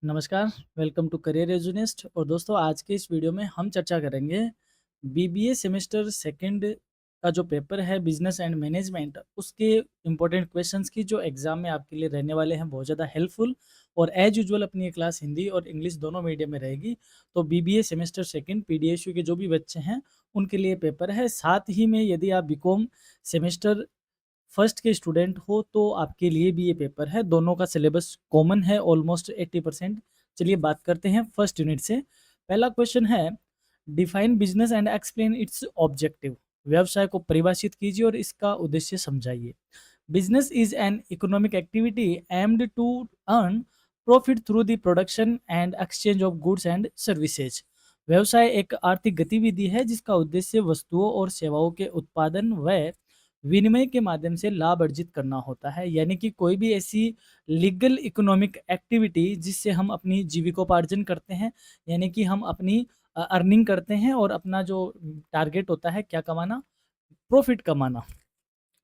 नमस्कार, welcome to career एजुनिस्ट। और दोस्तों, आज के इस वीडियो में हम चर्चा करेंगे बीबीए सेमेस्टर सेकंड का जो पेपर है बिजनेस एंड मैनेजमेंट, उसके इम्पोर्टेंट क्वेश्चंस की जो एग्जाम में आपके लिए रहने वाले हैं बहुत ज़्यादा हेल्पफुल। और एज यूजुअल अपनी ये क्लास हिंदी और इंग्लिश दोनों मीडियम में रहेगी। तो बीबीए सेमेस्टर सेकंड पीडीएसयू के जो भी बच्चे हैं उनके लिए पेपर है। साथ ही में यदि आप बीकॉम सेमेस्टर फर्स्ट के स्टूडेंट हो तो आपके लिए भी ये पेपर है। दोनों का सिलेबस कॉमन है ऑलमोस्ट 80%। चलिए बात करते हैं फर्स्ट यूनिट से। पहला क्वेश्चन है, define business and explain its objective. व्यवसाय को परिभाषित कीजिए और इसका उद्देश्य समझाइए। Business is an economic activity aimed to earn profit through the production and exchange of goods and services. व्यवसाय एक आर्थिक गतिविधि है जिसका उद्देश्य वस्तुओं और सेवाओं के उत्पादन व विनिमय के माध्यम से लाभ अर्जित करना होता है। यानी कि कोई भी ऐसी लीगल इकोनॉमिक एक्टिविटी जिससे हम अपनी जीविकोपार्जन करते हैं, यानी कि हम अपनी अर्निंग करते हैं और अपना जो टारगेट होता है क्या कमाना, प्रॉफिट कमाना।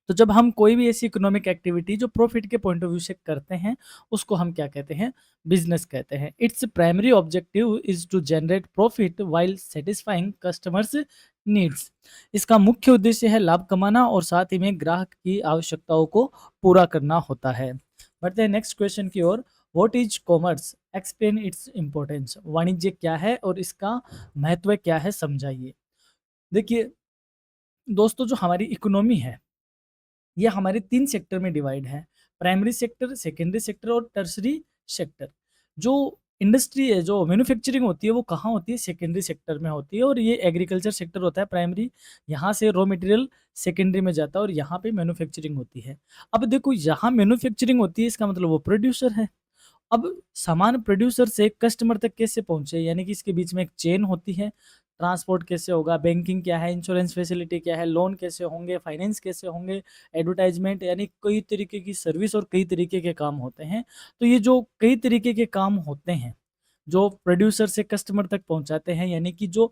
तो जब हम कोई भी ऐसी इकोनॉमिक एक्टिविटी जो प्रॉफिट के पॉइंट ऑफ व्यू से करते हैं, उसको हम क्या कहते हैं, बिजनेस कहते हैं। Its primary objective is to generate profit while satisfying customers needs. इसका मुख्य उद्देश्य है लाभ कमाना और साथ ही में ग्राहक की आवश्यकताओं को पूरा करना होता है। बढ़ते हैं नेक्स्ट क्वेश्चन की ओर। What is commerce, explain its importance. वाणिज्य क्या है और इसका महत्व क्या है, समझाइए। देखिए दोस्तों, जो हमारी इकोनॉमी है ये हमारे 3 सेक्टर में डिवाइड है। प्राइमरी सेक्टर, सेकेंडरी सेक्टर और टर्शरी सेक्टर। जो इंडस्ट्री है, जो मैन्युफैक्चरिंग होती है, वो कहाँ होती है, सेकेंडरी सेक्टर में होती है। और ये एग्रीकल्चर सेक्टर होता है प्राइमरी। यहाँ से रॉ मटेरियल सेकेंडरी में जाता है और यहाँ पे मैन्युफैक्चरिंग होती है। अब देखो, यहाँ मैन्युफैक्चरिंग होती है, इसका मतलब वो प्रोड्यूसर है। अब सामान प्रोड्यूसर से कस्टमर तक कैसे पहुँचे, यानी कि इसके बीच में एक चेन होती है। ट्रांसपोर्ट कैसे होगा, बैंकिंग क्या है, इंश्योरेंस फैसिलिटी क्या है, लोन कैसे होंगे, फाइनेंस कैसे होंगे, एडवर्टाइजमेंट, यानी कई तरीके की सर्विस और कई तरीके के काम होते हैं। तो ये जो कई तरीके के काम होते हैं जो प्रोड्यूसर से कस्टमर तक पहुंचाते हैं, यानी कि जो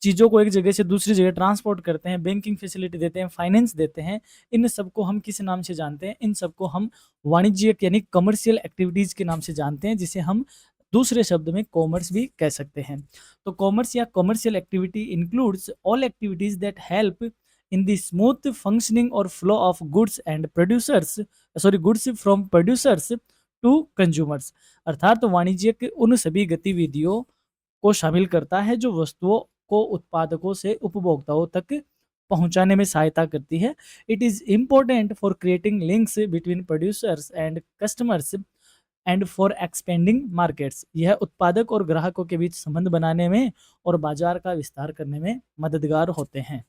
चीज़ों को एक जगह से दूसरी जगह ट्रांसपोर्ट करते हैं, बैंकिंग फैसिलिटी देते हैं, फाइनेंस देते हैं, इन सबको हम किस नाम से जानते हैं, इन सबको हम वाणिज्यिक यानी कमर्शियल एक्टिविटीज़ के नाम से जानते हैं, जिसे हम दूसरे शब्द में कॉमर्स भी कह सकते हैं। तो कॉमर्स या commercial activity includes all activities that help in the smooth functioning और flow of goods from producers to consumers. अर्थात वाणिज्यिक उन सभी गतिविधियों को शामिल करता है जो वस्तुओं को उत्पादकों से उपभोक्ताओं तक पहुंचाने में सहायता करती है। It is important for creating links between producers and customers and for expanding markets. यह उत्पादक और ग्राहकों के बीच संबंध बनाने में और बाजार का विस्तार करने में मददगार होते हैं।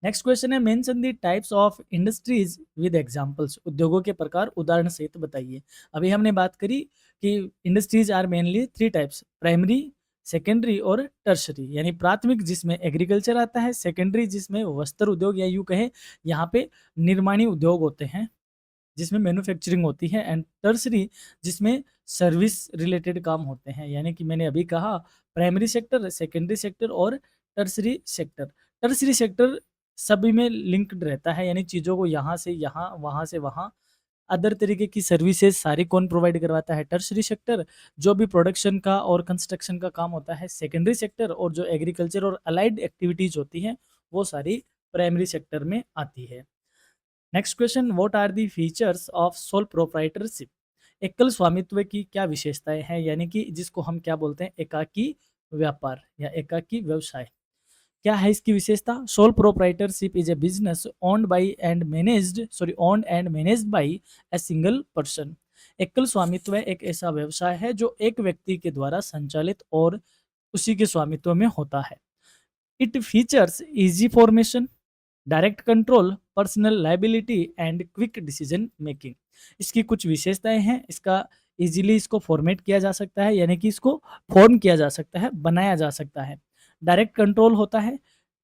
नेक्स्ट क्वेश्चन है, mention the types of industries with examples. उद्योगों के प्रकार उदाहरण सहित बताइए। अभी हमने बात करी कि industries are mainly 3 types, primary, secondary और टर्शरी। यानी प्राथमिक जिसमें एग्रीकल्चर आता है, सेकेंडरी जिसमें वस्त्र उद्योग या यूं कहे यहाँ पे निर्माणी उद्योग होते हैं जिसमें मैन्युफैक्चरिंग होती है, एंड टर्सरी जिसमें सर्विस रिलेटेड काम होते हैं। यानी कि मैंने अभी कहा प्राइमरी सेक्टर, सेकेंडरी सेक्टर और टर्सरी सेक्टर। टर्सरी सेक्टर सभी में लिंक्ड रहता है, यानी चीज़ों को यहाँ से यहाँ, वहाँ से वहाँ, अदर तरीके की सर्विसेज सारी कौन प्रोवाइड करवाता है, टर्सरी सेक्टर। जो भी प्रोडक्शन का और कंस्ट्रक्शन का काम होता है, सेकेंडरी सेक्टर। और जो एग्रीकल्चर और अलाइड एक्टिविटीज होती हैं वो सारी प्राइमरी सेक्टर में आती है। Next question, what are the features of sole proprietorship. एकल स्वामित्व की क्या विशेषताएं हैं, यानी कि जिसको हम क्या बोलते हैं, एकाकी व्यापार या एकाकी व्यवसाय। क्या है इसकी विशेषता? Sole proprietorship is a business owned and managed by a single person. एकल स्वामित्व एक ऐसा व्यवसाय है जो एक व्यक्ति के द्वारा संचालित और उसी के स्वामित्व में होता है। It features easy formation, direct control, personal liability and quick decision making. इसकी कुछ विशेषताएं हैं। इसका इजीली इसको फॉर्मेट किया जा सकता है, यानी कि इसको फॉर्म किया जा सकता है, बनाया जा सकता है। डायरेक्ट कंट्रोल होता है,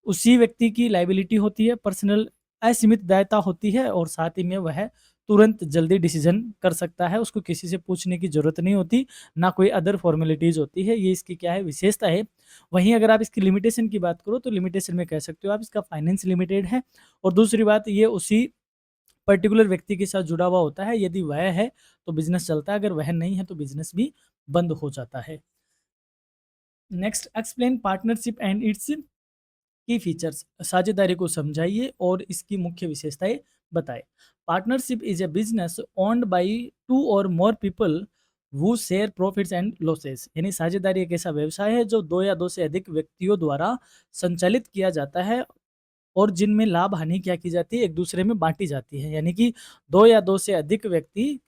उसी व्यक्ति की लाइबिलिटी होती है। पर्सनल असीमित दायित्व होती है और साथ ही में वह तुरंत जल्दी डिसीजन कर सकता है, उसको किसी से पूछने की जरूरत नहीं होती, ना कोई अदर फॉर्मेलिटीज होती है। ये इसकी क्या है, विशेषता है। वहीं अगर आप इसकी लिमिटेशन की बात करो तो लिमिटेशन में कह सकते हो आप इसका फाइनेंस लिमिटेड है। और दूसरी बात, ये उसी पर्टिकुलर व्यक्ति के साथ जुड़ा हुआ होता है। यदि वह है तो बिजनेस चलता है, अगर वह नहीं है तो बिजनेस भी बंद हो जाता है। Next, explain partnership and it's की फीचर्स। साझेदारी को समझाइए और इसकी मुख्य विशेषताएं बताएं। Partnership is a business owned by two और मोर पीपल वो शेयर प्रॉफिट्स एंड लॉसेस। यानी साझेदारी एक ऐसा व्यवसाय है जो दो या दो से अधिक व्यक्तियों द्वारा संचालित किया जाता है और जिनमें लाभ हानि क्या की जाती है, एक दूसरे में बांटी जाती है। यानी कि दो या दो से अधिक व्यक्ति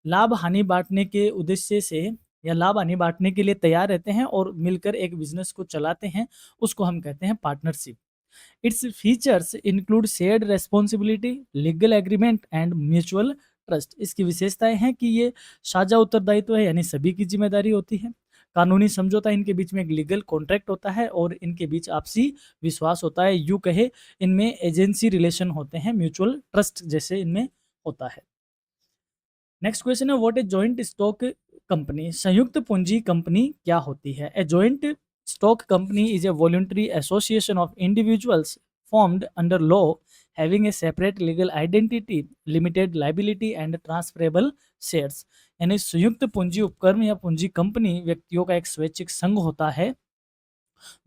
लाभ हानि बांटने के उद्देश्य से या लाभ हानि बांटने के लिए तैयार रहते हैं और मिलकर एक बिजनेस को चलाते हैं, उसको हम कहते हैं partnership. Its features include shared responsibility, legal agreement and mutual trust. इसकी विशेषताएं हैं कि ये साझा उत्तरदायित्व है, यानी सभी की जिम्मेदारी होती है। कानूनी समझौता, इनके बीच में एक लीगल कॉन्ट्रैक्ट होता है और इनके बीच आपसी विश्वास होता है। यूं कहे इनमें एजेंसी रिलेशन होते हैं, म्यूचुअल ट्रस्ट जैसे इनमें होता है। नेक्स्ट क्वेश्चन है, what is joint stock company. संयुक्त पूंजी कंपनी क्या होती है। A joint stock company is a voluntary association of individuals formed under law having a separate legal identity, limited liability and transferable shares। यानी संयुक्त पूंजी उपक्रम या पूंजी कंपनी व्यक्तियों का एक स्वैच्छिक संघ होता है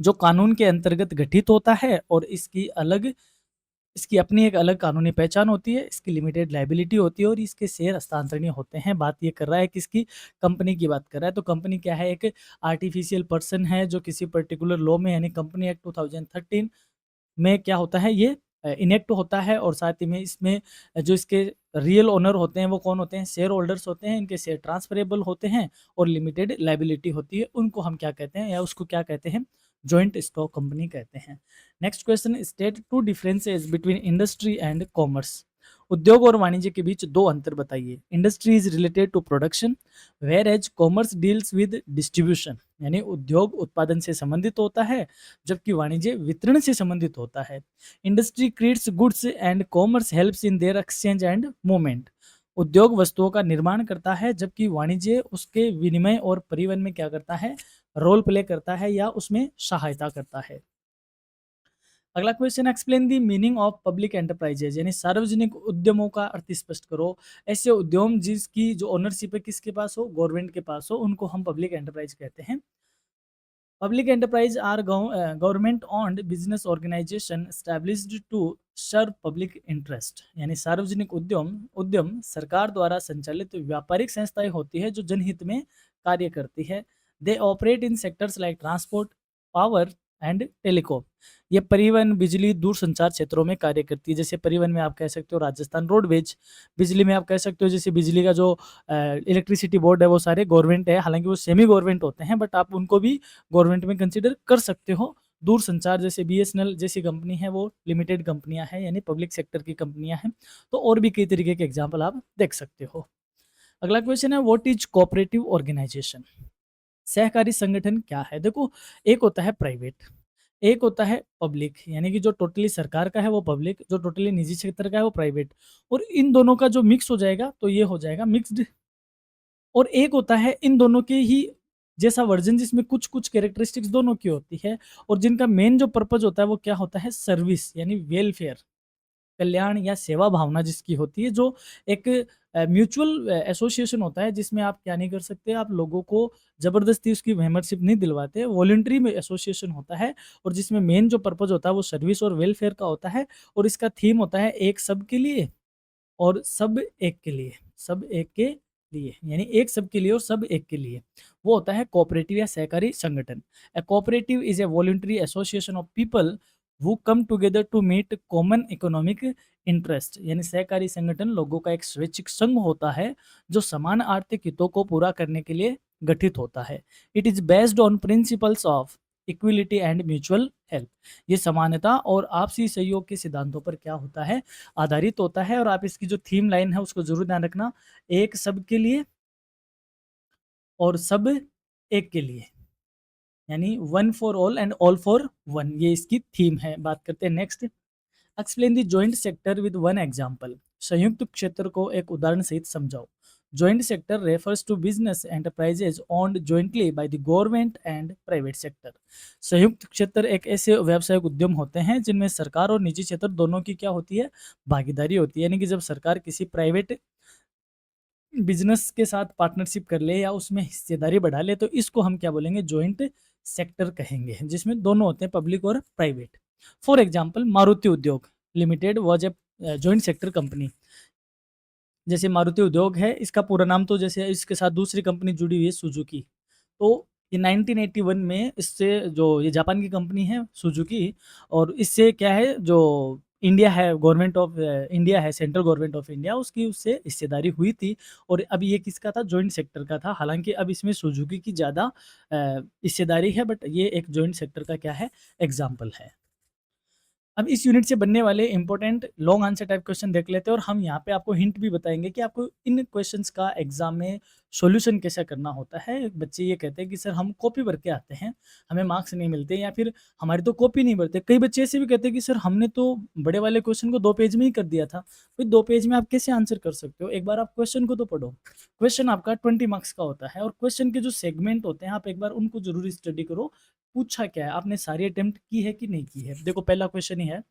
जो कानून के अंतर्गत गठित होता है और इसकी अपनी एक अलग कानूनी पहचान होती है, इसकी लिमिटेड लायबिलिटी होती है और इसके शेयर हस्तांतरणीय होते हैं। बात ये कर रहा है किसकी, कंपनी की बात कर रहा है। तो कंपनी क्या है, एक आर्टिफिशियल पर्सन है जो किसी पर्टिकुलर लॉ में, यानी कंपनी एक्ट 2013 में क्या होता है, ये इनेक्ट होता है और साथ ही में इसमें जो इसके रियल ओनर होते हैं वो कौन होते हैं, शेयर होल्डर्स होते हैं। इनके शेयर ट्रांसफरेबल होते हैं और लिमिटेड लायबिलिटी होती है। उनको हम क्या कहते हैं या उसको क्या कहते हैं, जॉइंट स्टॉक कंपनी कहते हैं। Next question, state two differences between industry and commerce. उद्योग और वाणिज्य के बीच दो अंतर बताइए। Industry is related to production whereas commerce deals with distribution. यानी उद्योग उत्पादन से संबंधित होता है जबकि वाणिज्य वितरण से संबंधित होता है। Industry creates goods and commerce helps in their exchange and movement. उद्योग वस्तुओं का निर्माण करता है जबकि वाणिज्य उसके विनिमय और परिवहन में क्या करता है, रोल प्ले करता है या उसमें सहायता करता है। अगला question, explain the meaning of public enterprises. यानी सार्वजनिक उद्यमों का अर्थ स्पष्ट करो। ऐसे उद्यम जिसकी जो ओनरशिप है किसके पास हो, गवर्नमेंट के पास हो, उनको हम पब्लिक एंटरप्राइज कहते हैं। Public enterprise are government owned business organisation established to serve public interest. यानी सार्वजनिक उद्यम उद्यम सरकार द्वारा संचालित व्यापारिक संस्थाएं होती है जो जनहित में कार्य करती है। They operate in sectors like transport, power and telecom. ये परिवहन, बिजली, दूरसंचार क्षेत्रों में कार्य करती है। जैसे परिवहन में आप कह सकते हो राजस्थान रोडवेज, बिजली में आप कह सकते हो जैसे बिजली का जो इलेक्ट्रिसिटी बोर्ड है वो सारे गवर्नमेंट है, हालांकि वो सेमी गवर्नमेंट होते हैं बट आप उनको भी गवर्नमेंट में कंसिडर कर सकते हो। दूरसंचार जैसे बीएसएनएल जैसी कंपनी है वो लिमिटेड कंपनियां हैं, यानी पब्लिक सेक्टर की कंपनियां हैं। तो और भी कई तरीके के एग्जाम्पल आप देख सकते हो। अगला क्वेश्चन है, व्हाट इज कोऑपरेटिव ऑर्गेनाइजेशन। सहकारी संगठन क्या है। देखो, एक होता है प्राइवेट, एक होता है पब्लिक। यानी कि जो टोटली सरकार का है वो पब्लिक, जो टोटली निजी क्षेत्र का है वो प्राइवेट। और इन दोनों का जो मिक्स हो जाएगा तो ये हो जाएगा मिक्स्ड। और एक होता है इन दोनों के ही जैसा वर्जन जिसमें कुछ कुछ कैरेक्टरिस्टिक्स दोनों की होती है और जिनका मेन जो पर्पज होता है वो क्या होता है, सर्विस यानी वेलफेयर, कल्याण या सेवा भावना जिसकी होती है। जो एक म्यूचुअल एसोसिएशन होता है जिसमें आप क्या नहीं कर सकते, आप लोगों को जबरदस्ती उसकी मेंबरशिप नहीं दिलवाते। वॉलंटरी में एसोसिएशन होता है और जिसमें मेन जो पर्पज होता है वो सर्विस और वेलफेयर का होता है। और इसका थीम होता है एक सब के लिए और सब एक के लिए, सब एक के लिए, यानी एक सब के लिए और सब एक के लिए। वो होता है कोऑपरेटिव या सहकारी संगठन। ए cooperative is a voluntary association of people who come together to meet common economic interest। यानी सहकारी संगठन लोगों का एक स्वैच्छिक संघ होता है जो समान आर्थिक हितों को पूरा करने के लिए गठित होता है। It is based on principles of equality and mutual help. ये समानता और आपसी सहयोग के सिद्धांतों पर क्या होता है, आधारित होता है। और आप इसकी जो थीम लाइन है उसको जरूर ध्यान रखना, एक सब के लिए और सब एक के लिए, यानी one for all and all for one, ये इसकी थीम है। बात करते हैं next, explain the joint sector with one example. संयुक्त क्षेत्र को एक उदाहरण सहित समझाओ। Joint sector refers to business enterprises owned jointly by the government and private sector. संयुक्त क्षेत्र एक ऐसे व्यावसायिक उद्यम होते हैं जिनमें सरकार और निजी क्षेत्र दोनों की क्या होती है, भागीदारी होती है। यानी कि जब सरकार किसी प्राइवेट बिजनेस के साथ पार्टनरशिप कर ले या उसमें हिस्सेदारी बढ़ा ले तो इसको हम क्या बोलेंगे, जॉइंट सेक्टर कहेंगे, जिसमें दोनों होते हैं, पब्लिक और प्राइवेट। फॉर एग्जांपल मारुति उद्योग limited was a joint sector company. जैसे मारुति उद्योग है, इसका पूरा नाम, तो जैसे इसके साथ दूसरी कंपनी जुड़ी हुई है सुजुकी, तो ये 1981 में इससे, जो ये जापान की कंपनी है सुजुकी, और इससे क्या है, जो इंडिया है, गवर्नमेंट ऑफ इंडिया है, सेंट्रल गवर्नमेंट ऑफ इंडिया, उसकी उससे हिस्सेदारी हुई थी। और अब ये किसका था, जॉइंट सेक्टर का था। हालांकि अब इसमें सुजुकी की ज़्यादा हिस्सेदारी है, बट ये एक जॉइंट सेक्टर का क्या है, एग्जाम्पल है। अब इस यूनिट से बनने वाले important long answer type question देख लेते हैं, और हम यहाँ पे आपको हिंट भी बताएंगे कि आपको इन क्वेश्चंस का एग्जाम में सॉल्यूशन कैसे करना होता है। बच्चे ये कहते हैं कि सर हम कॉपी भर के आते हैं, हमें मार्क्स नहीं मिलते, या फिर हमारी तो कॉपी नहीं भरते। कई बच्चे ऐसे भी कहते हैं कि सर हमने तो बड़े वाले क्वेश्चन को 2 पेज में ही कर दिया था। फिर 2 पेज में आप कैसे आंसर कर सकते हो? एक बार आप क्वेश्चन को तो पढ़ो। क्वेश्चन आपका 20 मार्क्स का होता है, और क्वेश्चन के जो सेगमेंट होते हैं आप एक बार उनको जरूर स्टडी करो। पूछा क्या है, आपने सारी अटेम्प्ट की है कि नहीं की है। देखो पहला क्वेश्चन ही है,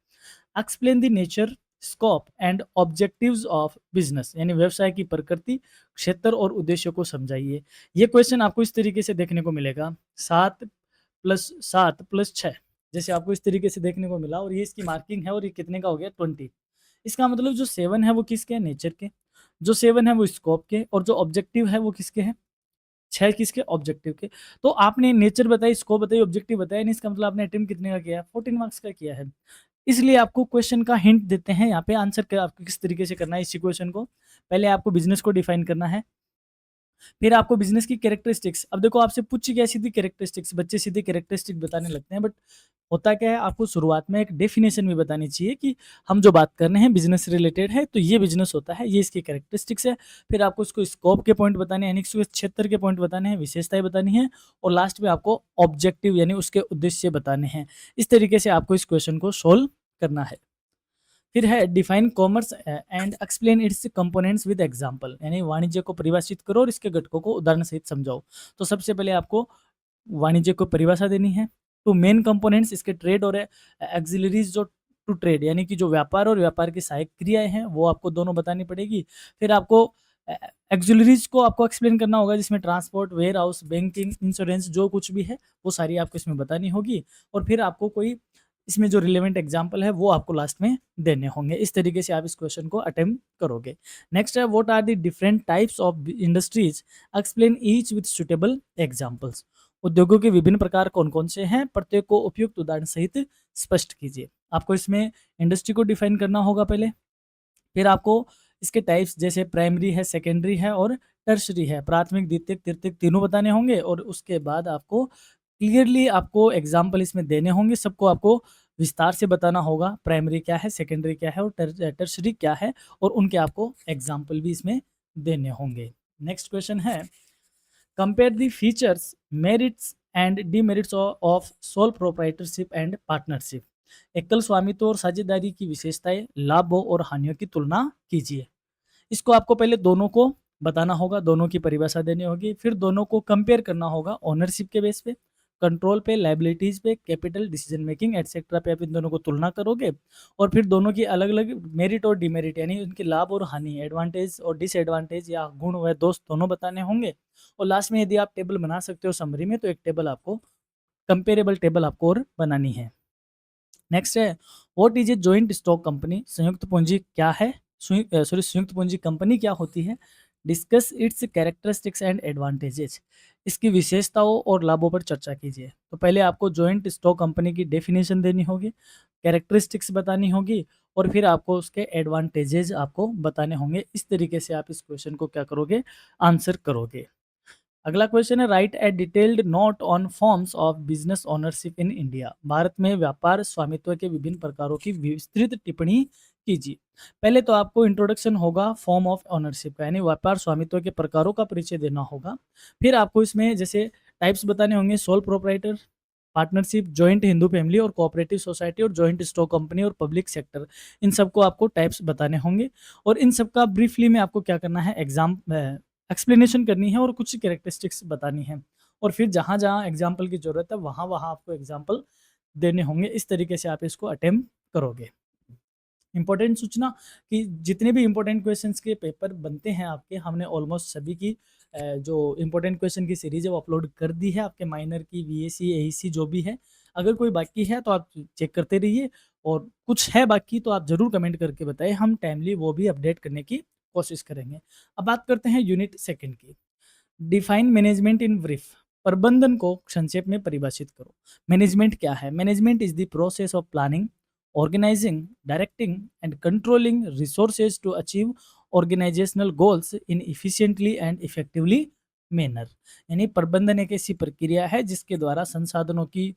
explain the nature, scope and objectives of business, यानी व्यवसाय की प्रकृति, क्षेत्र और उद्देश्य को समझाइए। ये क्वेश्चन आपको इस तरीके से देखने को मिलेगा, 7+7+6, जैसे आपको इस तरीके से देखने को मिला, और ये इसकी मार्किंग है, और ये कितने का हो गया, 20। इसका मतलब जो 7 है वो किसके हैं, नेचर के, जो 7 है वो स्कोप के, और जो ऑब्जेक्टिव है वो किसके हैं, 6 किसके, ऑब्जेक्टिव के। तो आपने नेचर बताई, स्कोप बताई, ऑब्जेक्टिव बताया नहीं, इसका मतलब आपने अटेम्प्ट कितने का किया है, 14 मार्क्स का किया है। इसलिए आपको क्वेश्चन का हिंट देते हैं यहाँ पे, आंसर आपको किस तरीके से करना है इसी क्वेश्चन को। पहले आपको बिजनेस को डिफाइन करना है, फिर आपको बिजनेस की कैरेक्टरिस्टिक्स। अब देखो आपसे पूछी क्या, सीधी कैरेक्टरिस्टिक्स, बच्चे सीधे कैरेक्टरिस्टिक बताने लगते हैं, बट होता क्या है, आपको शुरुआत में एक डेफिनेशन भी बतानी चाहिए कि हम जो बात कर रहे हैं बिजनेस रिलेटेड है, तो ये बिजनेस होता है, ये इसकी कैरेक्टरिस्टिक्स है। फिर आपको उसको स्कोप के पॉइंट बताने हैं, यानी उसके क्षेत्र के पॉइंट बताने हैं, विशेषताएं बतानी है, और लास्ट में आपको ऑब्जेक्टिव यानी उसके उद्देश्य बताने हैं। इस तरीके से आपको इस क्वेश्चन को सोल्व करना है। फिर है define commerce and explain it's components with example, यानी वाणिज्य को परिभाषित करो और इसके घटकों को उदाहरण सहित समझाओ। तो सबसे पहले आपको वाणिज्य को परिभाषा देनी है। तो मेन कंपोनेंट्स इसके ट्रेड और एक्सिलरीज, जो टू ट्रेड यानी कि जो व्यापार और व्यापार की सहायक क्रियाएं हैं वो आपको दोनों बतानी पड़ेगी। फिर आपको एक्सिलरीज को आपको एक्सप्लेन करना होगा, जिसमें transport, warehouse, banking, insurance, जो कुछ भी है वो सारी आपको इसमें बतानी होगी। और फिर आपको कोई इसमें जो रिलेवेंट एग्जाम्पल है वो आपको लास्ट में देने होंगे। इस तरीके से आप इस क्वेश्चन को अटेम्प्ट करोगे। नेक्स्ट है, what are the different types of industries, explain each with suitable examples. उद्योगों के विभिन्न प्रकार कौन कौन से हैं, प्रत्येक को उपयुक्त उदाहरण सहित स्पष्ट कीजिए। आपको इसमें इंडस्ट्री को डिफाइन करना होगा पहले, फिर आपको इसके टाइप्स जैसे प्राइमरी है, सेकेंडरी है और टर्शरी है, प्राथमिक, द्वितीयक, तृतीयक तीनों बताने होंगे। और उसके बाद आपको क्लियरली आपको एग्जाम्पल इसमें देने होंगे, सबको आपको विस्तार से बताना होगा, प्राइमरी क्या है, सेकेंडरी क्या है और टर्शरी क्या है, और उनके आपको एग्जाम्पल भी इसमें देने होंगे। नेक्स्ट क्वेश्चन है, compare the features, merits and demerits of sole proprietorship and partnership. एकल स्वामित्व और साझेदारी की विशेषताएं, लाभों और हानियों की तुलना कीजिए। इसको आपको पहले दोनों को बताना होगा, दोनों की परिभाषा देनी होगी, फिर दोनों को कंपेयर करना होगा ओनरशिप के बेस पे, कंट्रोल पे, लाइबिलिटीज पे, कैपिटल, डिसीजन मेकिंग एटसेट्रा पे आप इन दोनों को तुलना करोगे। और फिर दोनों की अलग अलग मेरिट और डिमेरिट यानी उनके लाभ और हानि, एडवांटेज और डिसएडवांटेज या गुण व दोष दोनों बताने होंगे। और लास्ट में यदि आप टेबल बना सकते हो समरी में, तो एक टेबल आपको, कंपेरेबल टेबल आपको और बनानी है। नेक्स्ट है, what is a joint stock company, संयुक्त पूंजी क्या है, संयुक्त पूंजी कंपनी क्या होती है। Discuss it's characteristics and advantages, इसकी विशेषताओं और लाभों पर चर्चा कीजिए। तो पहले आपको जॉइंट स्टॉक कंपनी की डेफिनेशन देनी होगी, कैरेक्टरिस्टिक्स बतानी होगी, और फिर आपको उसके एडवांटेजेस आपको बताने होंगे। इस तरीके से आप इस क्वेश्चन को क्या करोगे, आंसर करोगे। अगला क्वेश्चन है, right A detailed note on forms of business ownership in India. Bharat में व्यापार स्वामित्व के विभिन्न प्रकारों की विस्तृत टिप्पणी कीजिए। पहले तो आपको इंट्रोडक्शन होगा फॉर्म ऑफ ओनरशिप का, यानी व्यापार स्वामित्व के प्रकारों का परिचय देना होगा। फिर आपको इसमें जैसे टाइप्स बताने होंगे, sole proprietor, partnership, joint Hindu family और कोऑपरेटिव सोसाइटी और जॉइंट स्टॉक कंपनी और पब्लिक सेक्टर, इन सबको आपको टाइप्स बताने होंगे। और इन सबका ब्रीफली में आपको क्या करना है, एग्जाम एक्सप्लेनेशन करनी है और कुछ कैरेक्टरिस्टिक्स बतानी है, और फिर जहाँ-जहाँ एग्ज़ाम्पल की ज़रूरत है वहाँ-वहाँ आपको एग्ज़ाम्पल देने होंगे। इस तरीके से आप इसको अटेम्प्ट करोगे। इम्पोर्टेंट सूचना कि जितने भी इम्पोर्टेंट क्वेश्चंस के पेपर बनते हैं आपके, हमने ऑलमोस्ट सभी की जो इम्पोर्टेंट क्वेश्चन की सीरीज़ है वो अपलोड कर दी है, आपके माइनर की, वीएसी, एईसी जो भी है। अगर कोई बाकी है तो आप चेक करते रहिए, और कुछ है बाकी तो आप ज़रूर कमेंट करके बताएँ, हम टाइमली वो भी अपडेट करने की कोशिश करेंगे। अब बात करते हैं यूनिट 2 की। Define management in brief. प्रबंधन को संक्षेप में परिभाषित करो। मैनेजमेंट क्या है? Management is the process of planning, organising, directing and controlling resources to achieve organisational goals in efficiently and effectively manner. यानी प्रबंधन एक ऐसी प्रक्रिया है जिसके द्वारा संसाधनों की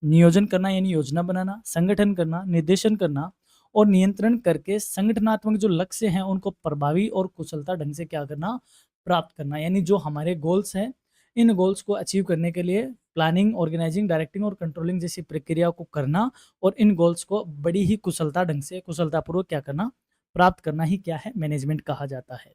नियोजन करना यानी योजना बनाना, संगठन करना, निर्देशन करना और नियंत्रण करके संगठनात्मक जो लक्ष्य हैं उनको प्रभावी और कुशलता ढंग से क्या करना, प्राप्त करना। यानी जो हमारे गोल्स हैं, इन गोल्स को अचीव करने के लिए प्लानिंग, ऑर्गेनाइजिंग, डायरेक्टिंग और कंट्रोलिंग जैसी प्रक्रिया को करना, और इन गोल्स को बड़ी ही कुशलता ढंग से, कुशलतापूर्वक क्या करना, प्राप्त करना ही क्या है, मैनेजमेंट कहा जाता है।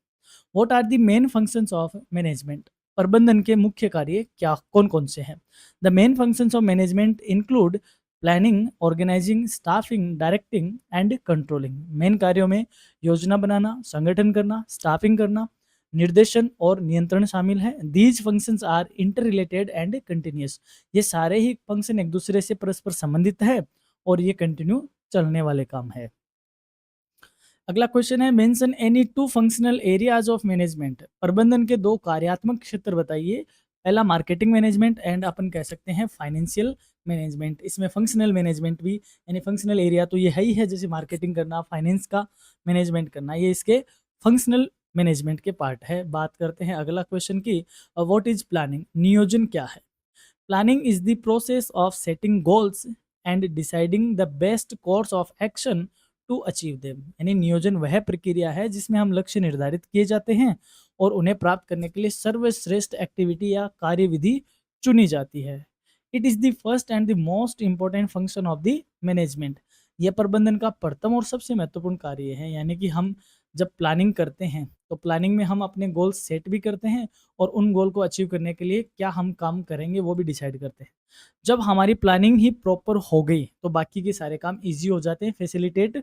What are the main functions of management? प्रबंधन के मुख्य कार्य क्या कौन-कौन से हैं? The main functions of management include planning, organising, staffing, directing and controlling. Main कार्यों में योजना बनाना, संगठन करना, स्टाफिंग करना, निर्देशन और नियंत्रण शामिल है। These functions are interrelated and continuous. ये सारे ही फंक्शन एक दूसरे से परस्पर संबंधित है और ये कंटिन्यू चलने वाले काम है। अगला क्वेश्चन है, mention any two functional areas of management. प्रबंधन के दो कार्यात्मक क्षेत्र बताइए। पहला मार्केटिंग मैनेजमेंट एंड अपन कह सकते हैं फाइनेंशियल मैनेजमेंट। इसमें फंक्शनल मैनेजमेंट भी, यानी फंक्शनल एरिया तो ये है ही है, जैसे मार्केटिंग करना, फाइनेंस का मैनेजमेंट करना, ये इसके फंक्शनल मैनेजमेंट के पार्ट है। बात करते हैं अगला क्वेश्चन की, व्हाट इज प्लानिंग? नियोजन क्या है? Planning is the process of setting goals and deciding the best course of action to achieve them. यानी नियोजन वह प्रक्रिया है जिसमें हम लक्ष्य निर्धारित किए जाते हैं और उन्हें प्राप्त करने के लिए सर्वश्रेष्ठ एक्टिविटी या कार्यविधि चुनी जाती है। It is the first and the most important function of the management. यह प्रबंधन का प्रथम और सबसे महत्वपूर्ण कार्य है। यानी कि हम जब प्लानिंग करते हैं तो प्लानिंग में हम अपने गोल सेट भी करते हैं और उन गोल को अचीव करने के लिए क्या हम काम करेंगे वो भी डिसाइड करते हैं। जब हमारी प्लानिंग ही प्रॉपर हो गई तो बाकी के सारे काम ईज़ी हो जाते हैं, फैसिलिटेट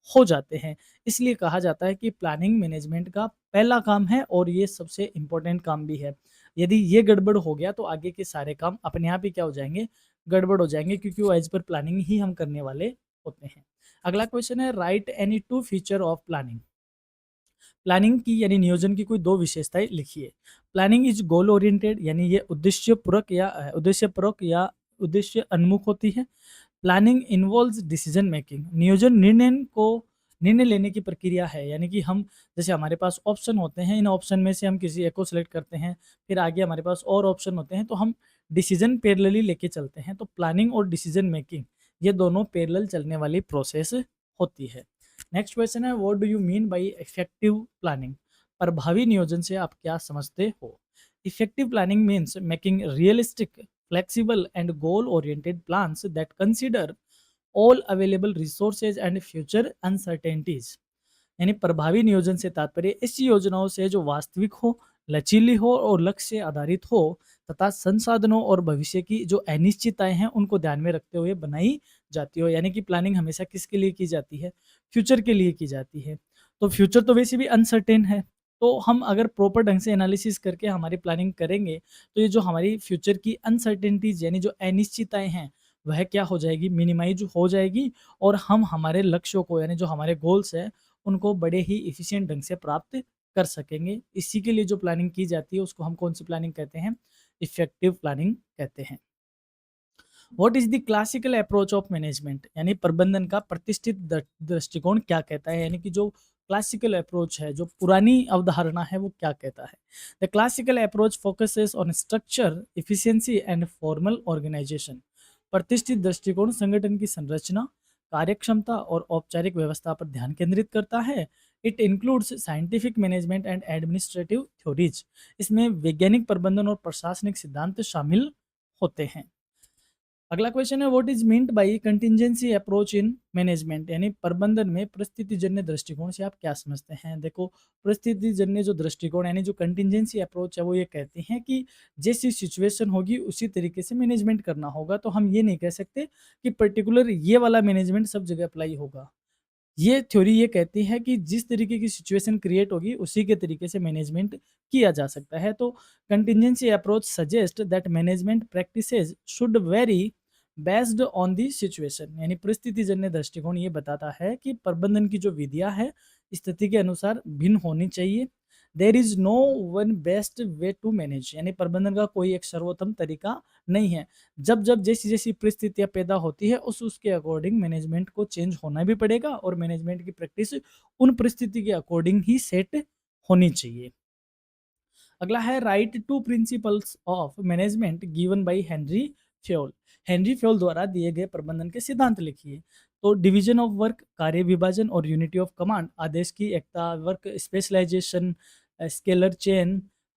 हो जाते हैं। इसलिए कहा जाता है कि प्लानिंग मैनेजमेंट का पहला काम है और ये सबसे इम्पोर्टेंट काम भी है। यदि ये गड़बड़ हो गया तो आगे के सारे काम अपने आप ही क्या हो जाएँगे, गड़बड़ हो जाएँगे, क्योंकि वो एज़ पर प्लानिंग ही हम करने वाले होते हैं। अगला क्वेश्चन है, right any two feature of planning. Planning की यानी नियोजन की कोई दो विशेषताएं लिखिए। प्लानिंग इज गोल ओरिएंटेड, यानी ये उद्देश्यपूर्वक या उद्देश्य उन्मुख होती है। Planning involves decision making. नियोजन निर्णय लेने की प्रक्रिया है। यानी कि हम, जैसे हमारे पास ऑप्शन होते हैं, इन ऑप्शन में से हम किसी एक को सिलेक्ट करते हैं, फिर आगे हमारे पास और ऑप्शन होते हैं, तो हम डिसीजन पैरेलली लेके चलते हैं। तो प्लानिंग और डिसीजन मेकिंग ये दोनों पैरेलल चलने वाली प्रोसेस होती है। नेक्स्ट क्वेश्चन है, what do you mean by effective planning? प्रभावी नियोजन से आप क्या समझते हो? Effective planning means making realistic, flexible and goal oriented plans that consider all available resources and future uncertainties. यानी प्रभावी नियोजन से तात्पर्य ऐसी योजनाओं से जो वास्तविक हो, लचीली हो और लक्ष्य आधारित हो, तथा संसाधनों और भविष्य की जो अनिश्चितताएं हैं उनको ध्यान में रखते हुए बनाई जाती हो। यानी कि प्लानिंग हमेशा किसके लिए की जाती है? फ्यूचर के लिए की जाती है। तो फ्यूचर तो वैसे भी अनसर्टेन है, तो हम अगर प्रॉपर ढंग से एनालिसिस करके हमारी प्लानिंग करेंगे तो ये जो हमारी फ्यूचर की अनसर्टेनिटीज यानी जो अनिश्चितताएं हैं वह क्या हो जाएगी, मिनिमाइज हो जाएगी, और हम हमारे लक्ष्यों को यानी जो हमारे गोल्स हैं उनको बड़े ही एफिशिएंट ढंग से प्राप्त कर सकेंगे। इसी के लिए जो प्लानिंग की जाती है उसको हम कौन सी प्लानिंग कहते हैं? इफेक्टिव प्लानिंग कहते हैं। What is the classical approach of management? यानी प्रबंधन का प्रतिष्ठित दृष्टिकोण क्या कहता है? यानी कि जो क्लासिकल अप्रोच है, जो पुरानी अवधारणा है, वो क्या कहता है? The classical approach focuses on structure, efficiency and formal organisation. प्रतिष्ठित दृष्टिकोण संगठन की संरचना, कार्यक्षमता और औपचारिक व्यवस्था पर ध्यान केंद्रित करता है। It includes scientific management and administrative theories. इसमें वैज्ञानिक प्रबंधन और प्रशासनिक सिद्धांत शामिल होते हैं। अगला क्वेश्चन है what is meant bye contingency approach in management, यानी प्रबंधन में परिस्थितिजन्य दृष्टिकोण से आप क्या समझते हैं। देखो, परिस्थितिजन्य जो दृष्टिकोण यानी जो कंटिंजेंसी अप्रोच है वो ये कहती हैं कि जैसी सिचुएशन होगी उसी तरीके से मैनेजमेंट करना होगा। तो हम ये नहीं कह सकते कि पर्टिकुलर ये वाला मैनेजमेंट सब जगह अप्लाई होगा। ये थ्योरी ये कहती है कि जिस तरीके की सिचुएशन क्रिएट होगी उसी के तरीके से मैनेजमेंट किया जा सकता है। तो contingency approach suggest that management practices should very based on the situation, यानी परिस्थितिजन्य दृष्टिकोण ये बताता है कि प्रबंधन की जो विधियां है स्थिति के अनुसार भिन्न होनी चाहिए। There is no one best way to manage, यानी प्रबंधन का कोई एक सर्वोत्तम तरीका नहीं है। जब जब जैसी जैसी परिस्थितियां पैदा होती है उसके अकॉर्डिंग मैनेजमेंट को चेंज होना भी पड़ेगा और मैनेजमेंट की प्रैक्टिस उन परिस्थिति के अकॉर्डिंग ही सेट होनी चाहिए। अगला है right to principles of management given by Henry Fayol. Henri Fayol द्वारा दिए गए प्रबंधन के सिद्धांत लिखिए। तो डिवीजन ऑफ वर्क, कार्य विभाजन और यूनिटी ऑफ कमांड, आदेश की एकता, वर्क स्पेशलाइजेशन, स्केलर चेन,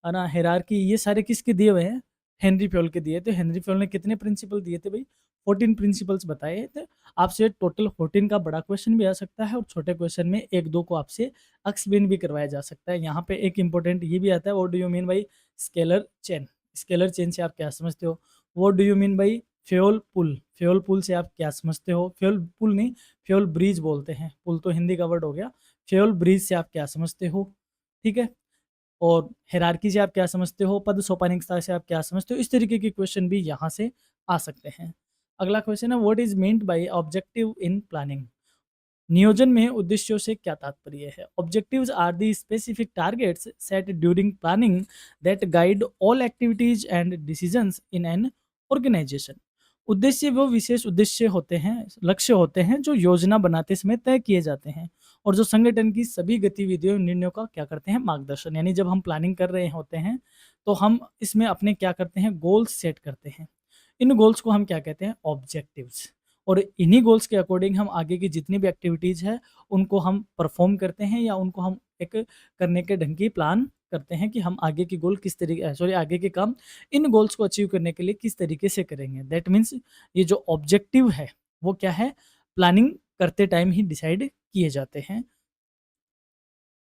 है ना, हायरार्की, ये सारे किसके दिए हुए हैं? हेनरी फ्योल के दिए। तो हेनरी फ्योल ने कितने प्रिंसिपल दिए थे भाई? 14 प्रिंसिपल्स बताए थे। आपसे टोटल 14 का बड़ा क्वेश्चन भी आ सकता है और छोटे क्वेश्चन में एक दो को आपसे एक्सप्लेन भी करवाया जा सकता है। यहाँ पे एक इंपॉर्टेंट ये भी आता है, what do you mean by scalar chain. Scalar chain से आप क्या समझते हो? What do you mean by fuel pull. Fuel pull से आप क्या समझते हो? फ्यूल पुल नहीं, फ्यूल ब्रिज बोलते हैं, पुल तो हिंदी का वर्ड हो गया। फ्यूल ब्रिज से आप क्या समझते हो? ठीक है। और हायरार्की से आप क्या समझते हो? पद सोपानिकता से आप क्या समझते हो? इस तरीके के क्वेश्चन भी यहाँ से आ सकते हैं। अगला क्वेश्चन है what is meant by objective in planning. नियोजन में उद्देश्यों से क्या तात्पर्य है? Objectives are the specific targets set during planning that guide all activities and decisions in an organisation. उद्देश्य वो विशेष उद्देश्य होते हैं, लक्ष्य होते हैं जो योजना बनाते समय तय किए जाते हैं और जो संगठन की सभी गतिविधियों निर्णयों का क्या करते हैं? मार्गदर्शन। यानी जब हम प्लानिंग कर रहे होते हैं तो हम इसमें अपने क्या करते हैं? गोल्स सेट करते हैं। इन गोल्स को हम क्या कहते हैं? ऑब्जेक्टिव्स। और इन्हीं गोल्स के अकॉर्डिंग हम आगे की जितनी भी एक्टिविटीज़ है उनको हम परफॉर्म करते हैं या उनको हम एक करने के ढंग की प्लान करते हैं कि हम आगे की गोल किस तरीके आगे के काम इन गोल्स को अचीव करने के लिए किस तरीके से करेंगे। दैट मीन्स ये जो ऑब्जेक्टिव है वो क्या है? प्लानिंग करते टाइम ही डिसाइड किए जाते हैं।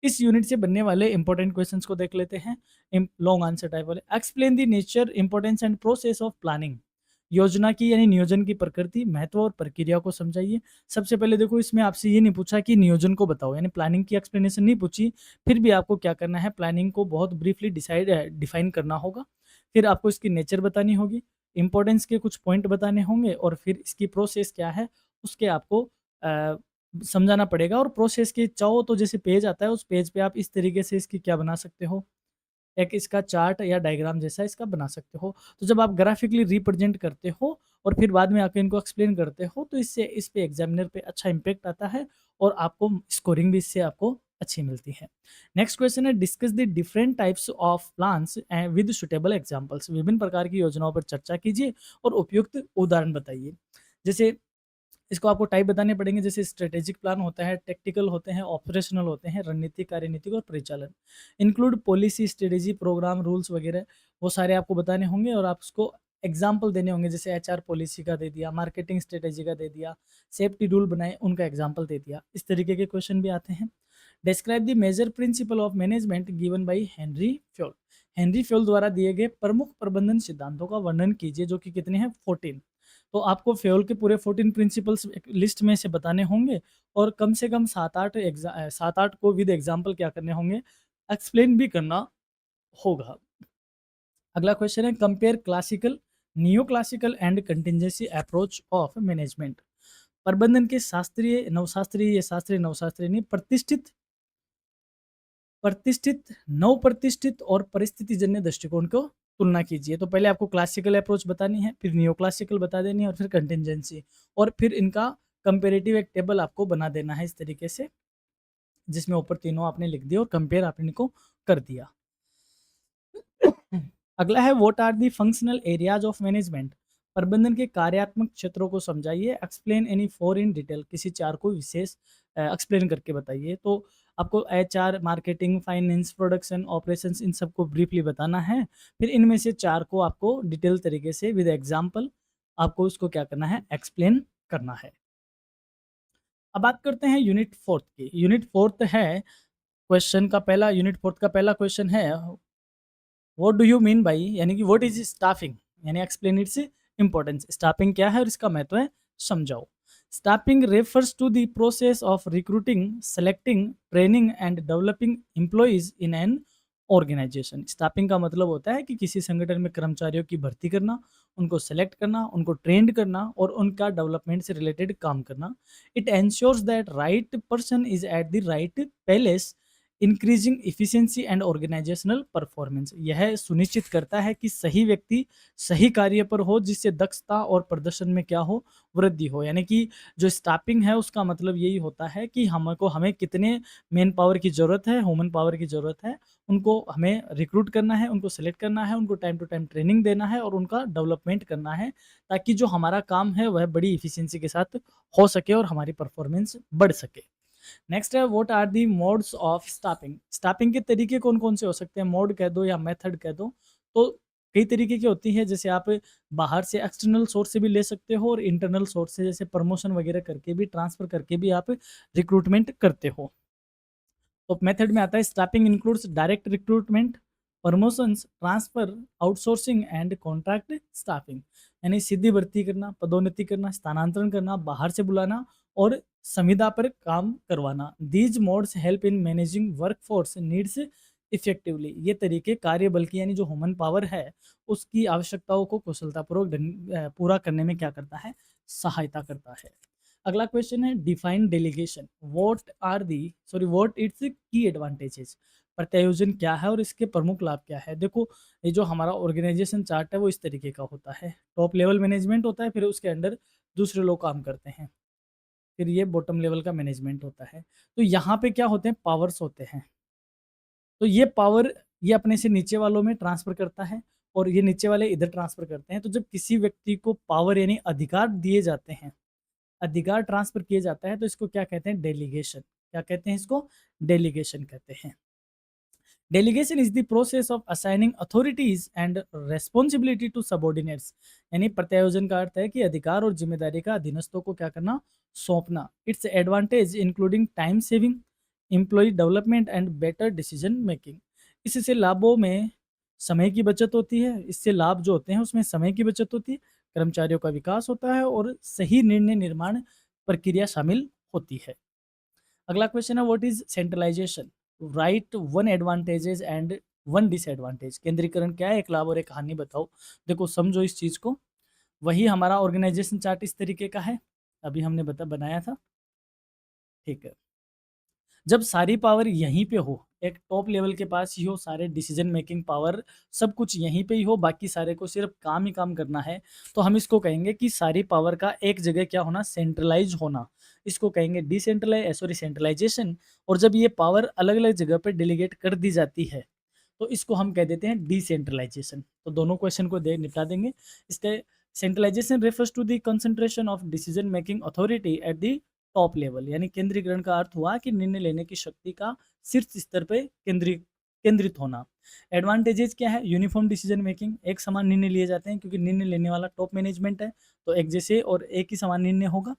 इस यूनिट से बनने वाले इंपॉर्टेंट क्वेश्चंस को देख लेते हैं। लॉन्ग आंसर टाइप वाले। Explain the nature, importance and process of planning. योजना की यानी नियोजन की प्रकृति, महत्व और प्रक्रिया को समझाइए। सबसे पहले देखो, इसमें आपसे ये नहीं पूछा कि नियोजन को बताओ, यानी प्लानिंग की एक्सप्लेनेशन नहीं पूछी। फिर भी आपको क्या करना है? प्लानिंग को बहुत ब्रीफली डिफाइन करना होगा। फिर आपको इसकी नेचर बतानी होगी, इंपॉर्टेंस के कुछ पॉइंट बताने होंगे और फिर इसकी प्रोसेस क्या है उसके आपको अ, समझाना पड़ेगा। और प्रोसेस के चाहो तो जैसे पेज आता है उस पेज पे आप इस तरीके से इसकी क्या बना सकते हो? एक इसका चार्ट या डायग्राम जैसा इसका बना सकते हो। तो जब आप ग्राफिकली रिप्रेजेंट करते हो और फिर बाद में आके इनको एक्सप्लेन करते हो तो इससे इस पे एग्जामिनर पे अच्छा इम्पैक्ट आता है और आपको स्कोरिंग भी इससे आपको अच्छी मिलती है। नेक्स्ट क्वेश्चन है discuss the different types of plans with suitable examples. विभिन्न प्रकार की योजनाओं पर चर्चा कीजिए और उपयुक्त उदाहरण बताइए। जैसे इसको आपको टाइप बताने पड़ेंगे, जैसे स्ट्रेटेजिक प्लान होता है, टैक्टिकल होते हैं, ऑपरेशनल होते हैं, रणनीतिक, कार्यनीतिक और परिचालन। Include policy, strategy, programme, rules वगैरह वो सारे आपको बताने होंगे और आप उसको एग्जाम्पल देने होंगे। जैसे एचआर पॉलिसी का दे दिया, मार्केटिंग स्ट्रेटेजी का दे दिया, सेफ्टी रूल बनाए उनका एग्जाम्पल दे दिया। इस तरीके के क्वेश्चन भी आते हैं। Describe the major principle of management given by Henri Fayol. Henri Fayol द्वारा दिए गए प्रमुख प्रबंधन सिद्धांतों का वर्णन कीजिए, जो कि कितने हैं? 14। तो आपको फ्योल के पूरे 14 प्रिंसिपल्स लिस्ट में से बताने होंगे और कम से कम 7-8 को विद एग्जाम्पल क्या करने होंगे? एक्सप्लेन भी करना होगा। अगला क्वेश्चन है compare classical, neo classical and contingency approach of management. प्रबंधन के शास्त्रीय, नवशास्त्रीय, या शास्त्रीय नवशास्त्रीय नहीं, प्रतिष्ठित प्रतिष्ठित, नव प्रतिष्ठित और परिस्थितिजन्य दृष्टिकोण को तुलना कीजिए। तो पहले आपको क्लासिकल अप्रोच बतानी है, फिर नियो क्लासिकल बता देनी है और फिर कंटिजेंसी, और फिर इनका कंपेरेटिव एक टेबल आपको बना देना है इस तरीके से, जिसमें ऊपर तीनों आपने लिख दिया और कंपेयर आपने इनको कर दिया। अगला है what are the functional areas of management. प्रबंधन के कार्यात्मक क्षेत्रों को समझाइए। Explain any four in detail. किसी चार को विशेष एक्सप्लेन करके बताइए। तो आपको HR, marketing, finance, production, operations इन सबको ब्रीफली बताना है। फिर इनमें से चार को आपको डिटेल तरीके से विद एग्जांपल आपको उसको क्या करना है, एक्सप्लेन करना है। अब बात करते हैं यूनिट 4 की। यूनिट 4 है, क्वेश्चन का पहला, यूनिट 4 का पहला क्वेश्चन है, what do you mean by, यानी कि व्हाट इज स्टाफिंग, यानी एक्सप्लेन इट्स इंपॉर्टेंस। स्टाफिंग क्या है और इसका महत्व है, समझाओ। Staffing refers to the process of recruiting, selecting, training and developing employees in an organisation. Staffing का मतलब होता है कि किसी संगठन में कर्मचारियों की भर्ती करना, उनको सेलेक्ट करना, उनको ट्रेंड करना और उनका डेवलपमेंट से रिलेटेड काम करना। It ensures that right person is at the right place, increasing efficiency and organisational performance. यह सुनिश्चित करता है कि सही व्यक्ति सही कार्य पर हो, जिससे दक्षता और प्रदर्शन में क्या हो, वृद्धि हो। यानी कि जो स्टाफिंग है उसका मतलब यही होता है कि हमको हमें कितने मैन पावर की ज़रूरत है, ह्यूमन पावर की ज़रूरत है, उनको हमें रिक्रूट करना है, उनको सेलेक्ट करना है, उनको टाइम टू टाइम ट्रेनिंग देना है और उनका डेवलपमेंट करना है, ताकि जो हमारा काम है वह बड़ी इफिशिएंसी के साथ हो सके और हमारी परफॉर्मेंस बढ़ सके। नेक्स्ट है, what are the modes of staffing. Staffing के तरीके कौन कौन से हो सकते हैं, मोड कह दो या मेथड कह दो। तो कई तरीके की होती है, जैसे आप बाहर से एक्सटर्नल सोर्स से भी ले सकते हो और इंटरनल सोर्स से, जैसे प्रमोशन वगैरह करके भी, ट्रांसफर करके भी आप रिक्रूटमेंट करते हो। तो मेथड में आता है, staffing includes direct recruitment, promotions, transfer, outsourcing and contract staffing. यानी सीधी भर्ती करना, पदोन्नति करना, स्थानांतरण करना, बाहर से बुलाना और संविदा पर काम करवाना। These modes help in managing workforce needs effectively. ये तरीके कार्यबल की, यानी जो ह्यूमन पावर है, उसकी आवश्यकताओं को कुशलतापूर्वक पूरा करने में क्या करता है, सहायता करता है। अगला क्वेश्चन है, डिफाइन डेलीगेशन। व्हाट इट्स की एडवांटेजेस। प्रत्यायोजन क्या है और इसके प्रमुख लाभ क्या है। देखो, ये जो हमारा ऑर्गेनाइजेशन चार्ट है वो इस तरीके का होता है। टॉप लेवल मैनेजमेंट होता है, फिर उसके अंडर दूसरे लोग काम करते हैं, फिर ये बॉटम लेवल का मैनेजमेंट होता है। तो यहाँ पे क्या होते हैं, पावर्स होते हैं। तो ये पावर, ये अपने से नीचे वालों में ट्रांसफर करता है और ये नीचे वाले इधर ट्रांसफर करते हैं। तो जब किसी व्यक्ति को पावर यानी अधिकार दिए जाते हैं, अधिकार ट्रांसफर किया जाता है, तो इसको क्या कहते हैं, डेलीगेशन। क्या कहते हैं इसको, डेलीगेशन कहते हैं। Delegation is the process of assigning authorities and responsibility to subordinates. यानी प्रत्यायोजन का अर्थ है कि अधिकार और जिम्मेदारी का अधीनस्थों को क्या करना, सौंपना। Its advantage including time saving, employee development and better decision making. इससे लाभों में समय की बचत होती है, इससे लाभ जो होते हैं उसमें समय की बचत होती है, कर्मचारियों का विकास होता है और सही निर्णय निर्माण प्रक्रिया शामिल होती है। अगला क्वेश्चन है, what is centralisation. Write one advantages and one disadvantage. केंद्रीकरण क्या है, एक लाभ और एक हानि बताओ। देखो समझो इस चीज को। वही हमारा ऑर्गेनाइजेशन चार्ट इस तरीके का है, अभी हमने बनाया था, ठीक है। जब सारी पावर यहीं पे हो, एक टॉप लेवल के पास ही हो, सारे डिसीजन मेकिंग पावर सब कुछ यहीं पे ही हो, बाकी सारे को सिर्फ काम ही काम करना है, तो हम इसको कहेंगे कि सारी पावर का एक जगह क्या होना, सेंट्रलाइज होना। इसको कहेंगे सेंट्रलाइजेशन। और जब ये पावर अलग अलग जगह पे डेलीगेट कर दी जाती है, तो इसको हम कह देते हैं डिसेंट्रलाइजेशन। तो दोनों क्वेश्चन को निपटा देंगे। इसके, centralisation refers to the concentration of decision making authority at the top level. यानी केंद्रीकरण का अर्थ हुआ कि निर्णय लेने की शक्ति का शीर्ष स्तर पे केंद्रित होना। एडवांटेजेस क्या है, यूनिफॉर्म डिसीजन मेकिंग, एक समान निर्णय लिए जाते हैं क्योंकि निर्णय लेने वाला टॉप मैनेजमेंट है, तो एक जैसे और एक ही समान निर्णय होगा।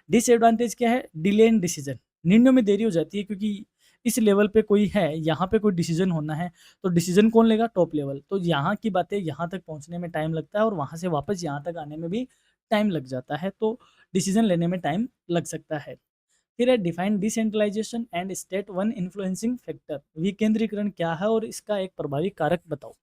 डिसएडवांटेज क्या है, डिले इन डिसीजन, निर्णयों में देरी हो जाती है क्योंकि इस लेवल पे कोई है, यहाँ पे कोई डिसीजन होना है, तो डिसीजन कौन लेगा, टॉप लेवल। तो यहाँ की बातें यहाँ तक पहुँचने में टाइम लगता है और वहाँ से वापस यहाँ तक आने में भी टाइम लग जाता है, तो डिसीजन लेने में टाइम लग सकता है। फिर है, define decentralisation and state one influencing factor. विकेंद्रीकरण क्या है और इसका एक प्रभावी कारक बताओ।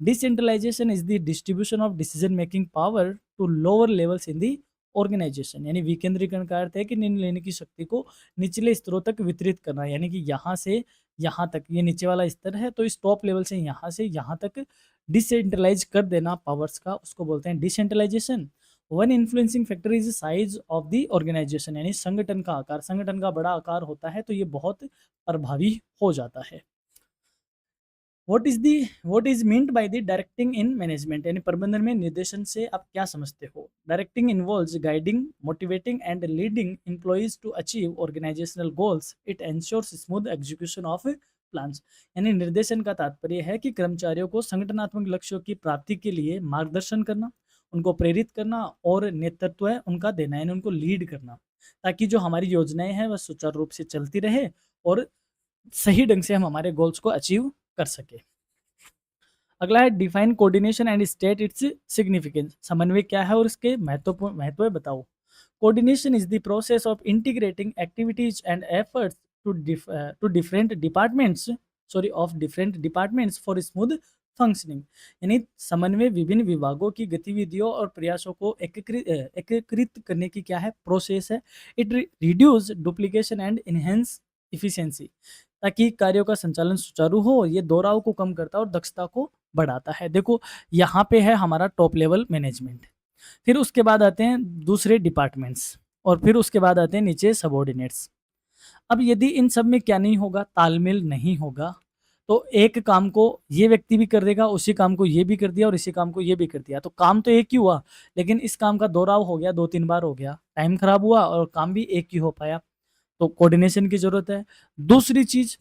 Decentralisation is the distribution of decision making power to lower levels in the organisation. यानी विकेंद्रीकरण का अर्थ है कि निर्णय लेने की शक्ति को निचले स्तरों तक वितरित करना, यानी कि यहाँ से यहाँ तक, ये नीचे वाला स्तर है, तो इस टॉप लेवल से यहाँ तक डिसेंट्रलाइज कर देना पावर्स का, उसको बोलते हैं decentralisation. One influencing factor is size of the organisation. यानी संगठन का आकार, संगठन का बड़ा आकार होता है तो ये बहुत प्रभावी हो जाता है। What is meant by the directing in management. यानी प्रबंधन में निर्देशन से आप क्या समझते हो। Directing involves guiding, motivating and leading employees to achieve organisational goals. It ensures smooth execution of plans. यानी निर्देशन का तात्पर्य है कि कर्मचारियों को संगठनात्मक लक्ष्यों की प्राप्ति के लिए मार्गदर्शन करना, उनको प्रेरित करना और नेतृत्व है उनका देना, यानी उनको लीड करना, ताकि जो हमारी योजनाएँ हैं वह सुचारू रूप से चलती रहे और सही ढंग से हम हमारे गोल्स को अचीव कर सकें। अगला है define coordination and state its significance. समन्वय क्या है और इसके महत्व बताओ। Coordination is the process of integrating activities and efforts to different departments of different departments for smooth functioning. यानी समन्वय विभिन्न विभागों की गतिविधियों और प्रयासों को एकीकृत करने की क्या है, प्रोसेस है। It reduce duplication and enhance efficiency, ताकि कार्यों का संचालन सुचारू हो। ये दोहराव को कम करता है और दक्षता को बढ़ाता है। देखो यहाँ पे है हमारा टॉप लेवल मैनेजमेंट, फिर उसके बाद आते हैं दूसरे डिपार्टमेंट्स और फिर उसके बाद आते हैं नीचे सबऑर्डिनेट्स। अब यदि इन सब में क्या नहीं होगा, तालमेल नहीं होगा, तो एक काम को ये व्यक्ति भी कर देगा, उसी काम को ये भी कर दिया और इसी काम को ये भी कर दिया, तो काम तो एक ही हुआ, लेकिन इस काम का दोहराव हो गया, 2-3 बार हो गया, टाइम खराब हुआ और काम भी एक ही हो पाया। तो कोऑर्डिनेशन की जरूरत है। दूसरी चीज,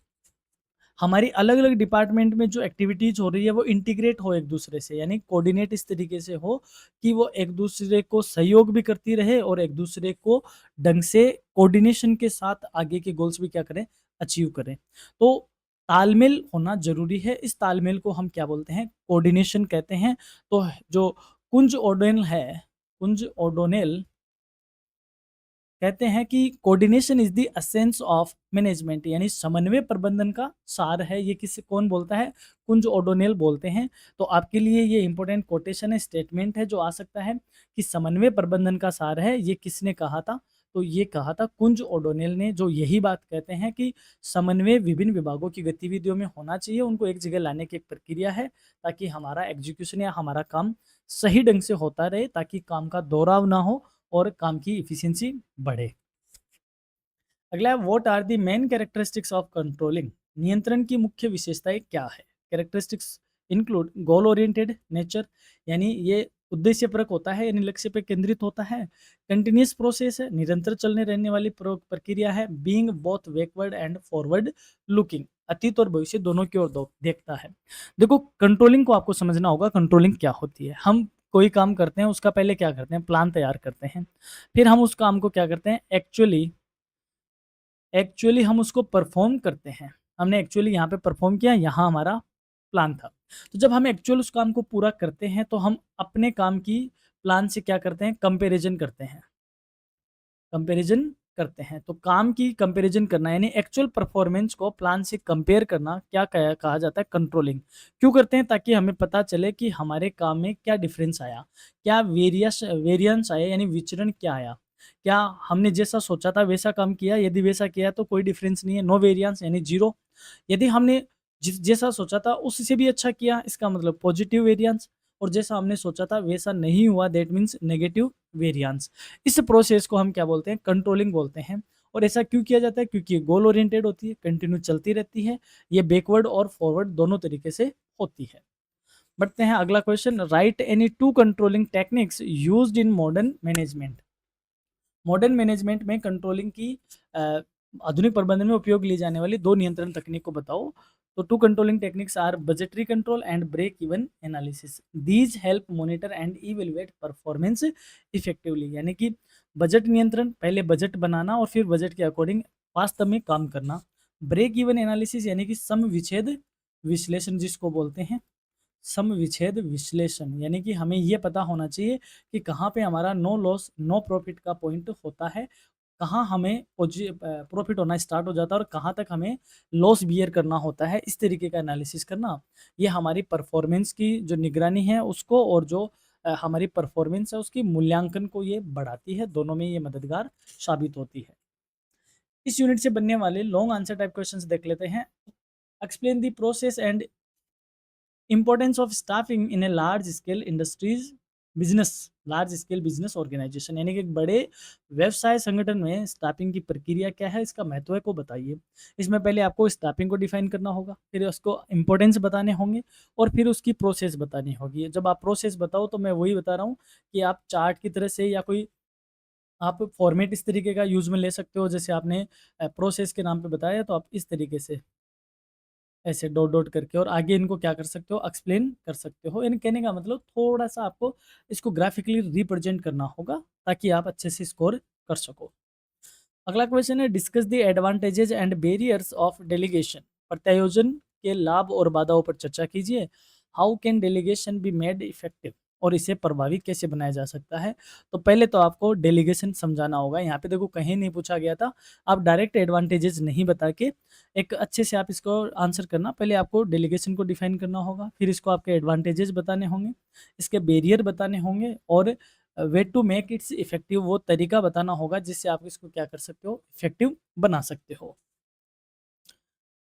हमारी अलग-अलग डिपार्टमेंट में जो एक्टिविटीज़ हो रही है वो इंटीग्रेट हो एक दूसरे से, यानी कोऑर्डिनेट इस तरीके से हो कि वो एक दूसरे को सहयोग भी करती रहे और एक दूसरे को ढंग से कोऑर्डिनेशन के साथ आगे के गोल्स भी क्या करें, अचीव करें। तो तालमेल होना ज़रूरी है। इस तालमेल को हम क्या बोलते हैं, कोऑर्डिनेशन कहते हैं। तो जो कुंज ओडोनेल है, कुंज ओडोनेल कहते हैं कि coordination is the essence of management, यानी समन्वय प्रबंधन का सार है। ये किसी कौन बोलता है, कुंज ओडोनेल बोलते हैं। तो आपके लिए ये इंपॉर्टेंट कोटेशन है, स्टेटमेंट है जो आ सकता है कि समन्वय प्रबंधन का सार है। ये किसने कहा था, तो ये कहा था कुंज ओडोनेल ने, जो यही बात कहते हैं कि समन्वय विभिन्न विभागों की गतिविधियों में होना चाहिए, उनको एक जगह लाने की एक प्रक्रिया है, ताकि हमारा एग्जीक्यूशन या हमारा काम सही ढंग से होता रहे, ताकि काम का दोहराव ना हो और काम की इफिशिएंसी बढ़े। अगला है what are the main characteristics of controlling. नियंत्रण की मुख्य विशेषताएं क्या है। Characteristics include goal oriented nature, यानी ये उद्देश्यपरक होता है, यानी लक्ष्य पर केंद्रित होता है। कंटिन्यूस प्रोसेस है, निरंतर चलने रहने वाली प्रक्रिया है। Being both backward and forward looking, अतीत और भविष्य दोनों की ओर देखता है। देखो कंट्रोलिंग को आपको समझना होगा, कंट्रोलिंग क्या होती है। हम कोई काम करते हैं, उसका पहले क्या करते हैं, प्लान तैयार करते हैं, फिर हम उस काम को क्या करते हैं, एक्चुअली एक्चुअली हम उसको परफॉर्म करते हैं। हमने एक्चुअली यहाँ पे परफॉर्म किया, यहाँ हमारा प्लान था। तो जब हम एक्चुअल उस काम को पूरा करते हैं, तो हम अपने काम की प्लान से क्या करते हैं, कंपैरिजन करते हैं। कंपैरिजन करते हैं, तो काम की कंपैरिजन करना, यानी एक्चुअल परफॉर्मेंस को प्लान से कंपेयर करना, क्या कहा जाता है, कंट्रोलिंग। क्यों करते हैं, ताकि हमें पता चले कि हमारे काम में क्या डिफरेंस आया, क्या वेरियंस आया, यानी विचरण क्या आया। क्या हमने जैसा सोचा था वैसा काम किया, यदि वैसा किया तो कोई डिफरेंस नहीं है, नो वेरियंस यानी जीरो। यदि हमने जैसा सोचा था उससे भी अच्छा किया, इसका मतलब पॉजिटिव वेरियंस। और जैसा हमने सोचा था वैसा नहीं हुआ, दैट मीन्स नेगेटिव वेरियंस। इस प्रोसेस को हम क्या बोलते हैं, कंट्रोलिंग बोलते हैं। और ऐसा क्यों किया जाता है, क्योंकि ये गोल ओरिएंटेड होती है, कंटिन्यू चलती रहती है, ये बैकवर्ड और फॉरवर्ड दोनों तरीके से होती है। बढ़ते हैं अगला question, right any two controlling techniques used in modern management. Modern management में कंट्रोलिंग की आधुनिक प्रबंधन में उपयोग ली जाने वाली दो नियंत्रण तकनीक को बताओ। तो two controlling techniques are budgetary control and break even analysis. These help monitor and evaluate performance effectively, यानी कि बजट नियंत्रण, पहले बजट बनाना और फिर बजट के अकॉर्डिंग वास्तव में काम करना। ब्रेक इवन एनालिसिस, यानी कि सम विच्छेद विश्लेषण जिसको बोलते हैं, सम विच्छेद विश्लेषण, यानी कि हमें ये पता होना चाहिए कि कहाँ पे हमारा नो लॉस नो प्रॉफिट का पॉइंट होता है, कहाँ हमें प्रॉफिट होना स्टार्ट हो जाता है और कहाँ तक हमें लॉस बियर करना होता है। इस तरीके का एनालिसिस करना, ये हमारी परफॉर्मेंस की जो निगरानी है उसको, और जो हमारी परफॉर्मेंस है उसकी मूल्यांकन को ये बढ़ाती है, दोनों में ये मददगार साबित होती है। इस यूनिट से बनने वाले लॉन्ग आंसर टाइप क्वेश्चंस देख लेते हैं। Explain the process and importance of staffing in a large scale industries business, large scale business organisation, यानी कि एक बड़े व्यवसाय संगठन में स्टाफिंग की प्रक्रिया क्या है, इसका महत्व को बताइए। इसमें पहले आपको स्टाफिंग को डिफाइन करना होगा, फिर उसको इंपॉर्टेंस बताने होंगे और फिर उसकी प्रोसेस बतानी होगी। जब आप प्रोसेस बताओ तो मैं वही बता रहा हूँ कि आप चार्ट की तरह से या कोई आप फॉर्मेट इस तरीके का यूज में ले सकते हो, जैसे आपने प्रोसेस के नाम पे बताया तो आप इस तरीके से ऐसे डॉट डॉट करके, और आगे इनको क्या कर सकते हो, एक्सप्लेन कर सकते हो। यानी कहने का मतलब थोड़ा सा आपको इसको ग्राफिकली रिप्रेजेंट करना होगा ताकि आप अच्छे से स्कोर कर सको। अगला क्वेश्चन है, discuss the advantages and barriers of delegation. प्रत्यायोजन के लाभ और बाधाओं पर चर्चा कीजिए। How can delegation be made effective, और इसे प्रभावी कैसे बनाया जा सकता है। तो पहले तो आपको डेलीगेशन समझाना होगा। यहाँ पे देखो कहीं नहीं पूछा गया था, आप डायरेक्ट एडवांटेजेस नहीं बता के एक अच्छे से आप इसको आंसर करना। पहले आपको डेलीगेशन को डिफाइन करना होगा, फिर इसको आपके एडवांटेजेस बताने होंगे, इसके बैरियर बताने होंगे, और way to make its effective, वो तरीका बताना होगा जिससे आप इसको क्या कर सकते हो, इफेक्टिव बना सकते हो।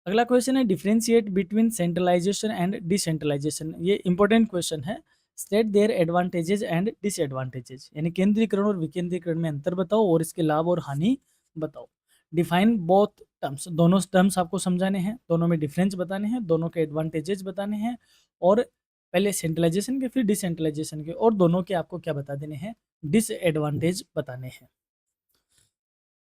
अगला क्वेश्चन है, differentiate between centralisation and decentralisation. ये इंपॉर्टेंट क्वेश्चन है। State their advantages and disadvantages, यानी केंद्रीकरण और विकेंद्रीकरण में अंतर बताओ और इसके लाभ और हानि बताओ। डिफाइन बोथ टर्म्स, दोनों टर्म्स आपको समझाने हैं, दोनों में डिफरेंस बताने हैं, दोनों के एडवांटेजेस बताने हैं, और पहले सेंट्रलाइजेशन के फिर डिसेंट्रलाइजेशन के, और दोनों के आपको क्या बता देने हैं, डिसएडवांटेज बताने हैं।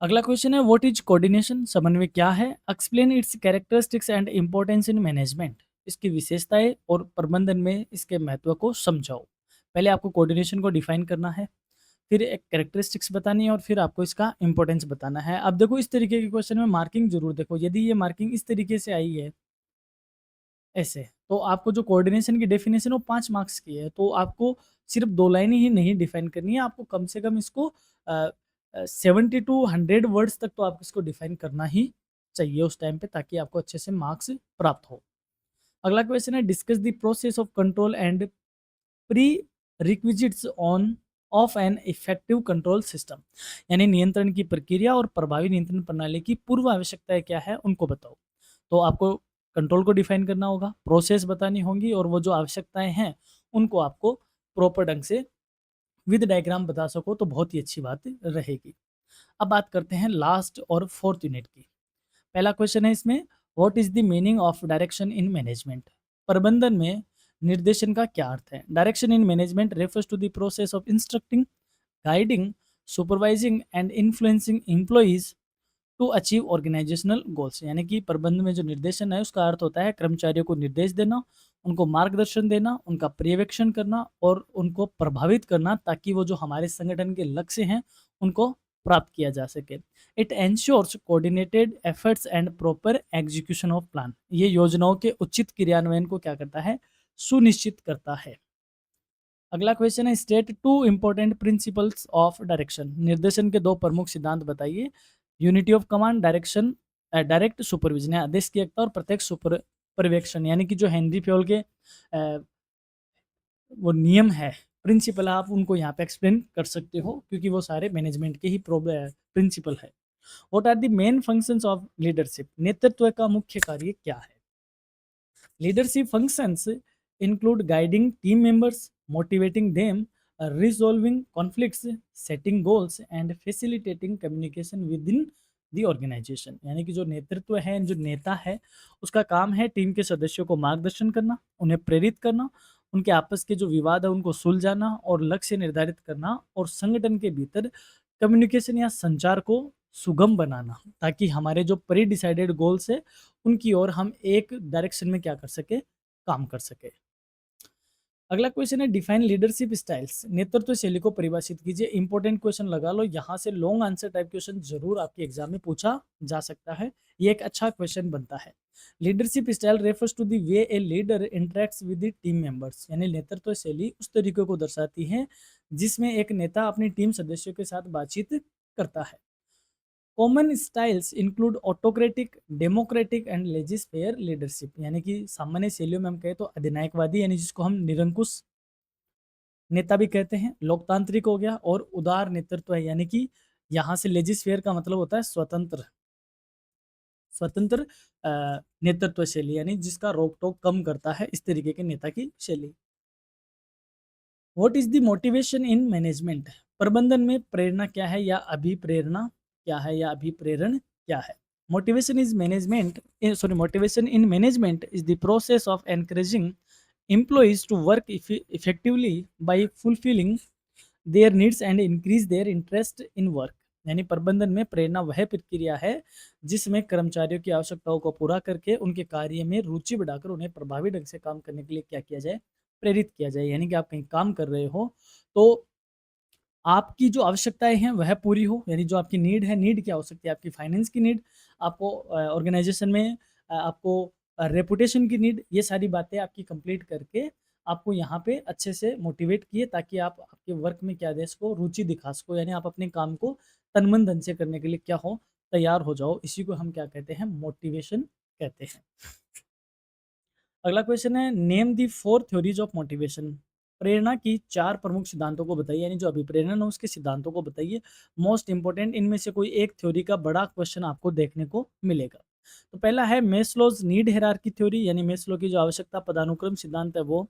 अगला क्वेश्चन है, व्हाट इज कोऑर्डिनेशन, समन्वय क्या है। Explain it's characteristics and importance in management, इसकी विशेषताएं और प्रबंधन में इसके महत्व को समझाओ। पहले आपको कोऑर्डिनेशन को डिफाइन करना है, फिर एक कैरेक्टरिस्टिक्स बतानी है, और फिर आपको इसका इंपॉर्टेंस बताना है। अब देखो इस तरीके के क्वेश्चन में मार्किंग जरूर देखो, यदि ये मार्किंग इस तरीके से आई है ऐसे, तो आपको जो कोऑर्डिनेशन की डेफिनेशन वो 5 मार्क्स की है, तो आपको सिर्फ 2 लाइनें ही नहीं डिफाइन करनी है, आपको कम से कम इसको 70 टू 100 वर्ड्स तक तो आपको इसको डिफाइन करना ही चाहिए उस टाइम पे, ताकि आपको अच्छे से मार्क्स प्राप्त हो। अगला क्वेश्चन है, discuss the process of control and pre requisites on off an effective control system, यानी नियंत्रण की प्रक्रिया और प्रभावी नियंत्रण प्रणाली की पूर्व आवश्यकताएं क्या है उनको बताओ। तो आपको कंट्रोल को डिफाइन करना होगा, प्रोसेस बतानी होंगी, और वो जो आवश्यकताएं हैं उनको आपको प्रॉपर ढंग से विद डायग्राम बता सको तो बहुत ही अच्छी बात रहेगी। अब बात करते हैं लास्ट और फोर्थ यूनिट की। पहला क्वेश्चन है इसमें, what is the meaning of direction in management, प्रबंधन में निर्देशन का क्या अर्थ है। Direction in management refers to the process of instructing, guiding, supervising and influencing employees to achieve organisational goals, यानी कि प्रबंधन में जो निर्देशन है उसका अर्थ होता है कर्मचारियों को निर्देश देना, उनको मार्गदर्शन देना, उनका पर्यवेक्षण करना और उनको प्रभावित करना, ताकि वो जो हमारे संगठन के लक्ष्य हैं उनको प्राप्त किया जा सके। It ensures coordinated efforts and proper execution of plan, ये योजनाओं के उचित क्रियान्वयन को क्या करता है, सुनिश्चित करता है। अगला क्वेश्चन है, state two important principles of direction, निर्देशन के 2 प्रमुख सिद्धांत बताइए। Unity of command, direction direct supervision, आदेश की एकता और प्रत्यक्ष सुपर पर्यवेक्षण, यानी कि जो हेनरी फ्योल के वो नियम है, प्रिंसिपल, आप उनको यहाँ पे एक्सप्लेन कर सकते हो क्योंकि वो सारे मैनेजमेंट के ही प्रिंसिपल है। What are the main functions of leadership, नेतृत्व का मुख्य कार्य क्या है। Leadership functions include guiding team members, motivating them, resolving conflicts, setting goals and facilitating communication within the organization। यानी कि जो नेतृत्व है, जो नेता है, उसका काम है टीम के सदस्यों को मार्गदर्शन करना, उन्हें प्रेरित करना, उनके आपस के जो विवाद है उनको सुलझाना और लक्ष्य निर्धारित करना, और संगठन के भीतर कम्युनिकेशन या संचार को सुगम बनाना, ताकि हमारे जो प्री डिसाइडेड गोल्स है उनकी ओर हम एक डायरेक्शन में क्या कर सके, काम कर सके। अगला क्वेश्चन है, डिफाइन लीडरशिप स्टाइल्स, नेतृत्व शैली को परिभाषित कीजिए। इंपॉर्टेंट क्वेश्चन लगा लो, यहाँ से लॉन्ग आंसर टाइप क्वेश्चन जरूर आपके एग्जाम में पूछा जा सकता है, ये एक अच्छा क्वेश्चन बनता है। Leadership style refers to the way a leader interacts with the team members, यानी नेतृत्व शैली उस तरीके को दर्शाती है जिसमें एक नेता अपनी टीम सदस्यों के साथ बातचीत करता है। Common styles include autocratic, democratic and laissez faire leadership, यानी कि सामान्य शैलियों में हम कहें तो अधिनायकवादी, यानी जिसको हम निरंकुश नेता भी कहते हैं, लोकतांत्रिक हो गया, और उदार नेतृत्व है, यानी कि यहाँ से लेजिस्फेयर का मतलब होता है स्वतंत्र, स्वतंत्र नेतृत्व शैली, यानी जिसका रोक टोक कम करता है, इस तरीके के नेता की शैली। What is the motivation in management, प्रबंधन में प्रेरणा क्या है या अभिप्रेरणा क्या है या अभिप्रेरण क्या है। Motivation is management motivation in management is the process of encouraging employees to work effectively by fulfilling their needs and increase their interest in work, यानी प्रबंधन में प्रेरणा वह प्रक्रिया है जिसमें कर्मचारियों की आवश्यकताओं को पूरा करके उनके कार्य में रुचि बढ़ाकर उन्हें प्रभावी ढंग से काम करने के लिए क्या किया जाए, प्रेरित किया जाए। यानी कि आप कहीं काम कर रहे हो तो आपकी जो आवश्यकताएँ हैं वह पूरी हो, यानी जो आपकी नीड है, नीड क्या हो सकती है? आपकी फाइनेंस की नीड, आपको ऑर्गेनाइज़ेशन में आपको रेपुटेशन की नीड, ये सारी बातें आपकी कंप्लीट करके आपको यहाँ पे अच्छे से मोटिवेट किए ताकि आप आपके वर्क में क्या दें इसको रुचि दिखा सको, यानी आप अपने काम को तन मन धन से करने के लिए क्या हो, तैयार हो जाओ। इसी को हम क्या कहते हैं? मोटिवेशन कहते हैं। अगला क्वेश्चन है, name the 4 theories of motivation. प्रेरणा की 4 प्रमुख सिद्धांतों को बताइए, यानी जो अभिप्रेरण है उसके सिद्धांतों को बताइए। मोस्ट इंपोर्टेंट इनमें से कोई एक थ्योरी का बड़ा क्वेश्चन आपको देखने को मिलेगा। तो पहला है मेस्लोज नीड हायरार्की थ्योरी, यानी मेस्लो की जो आवश्यकता पदानुक्रम सिद्धांत है वो।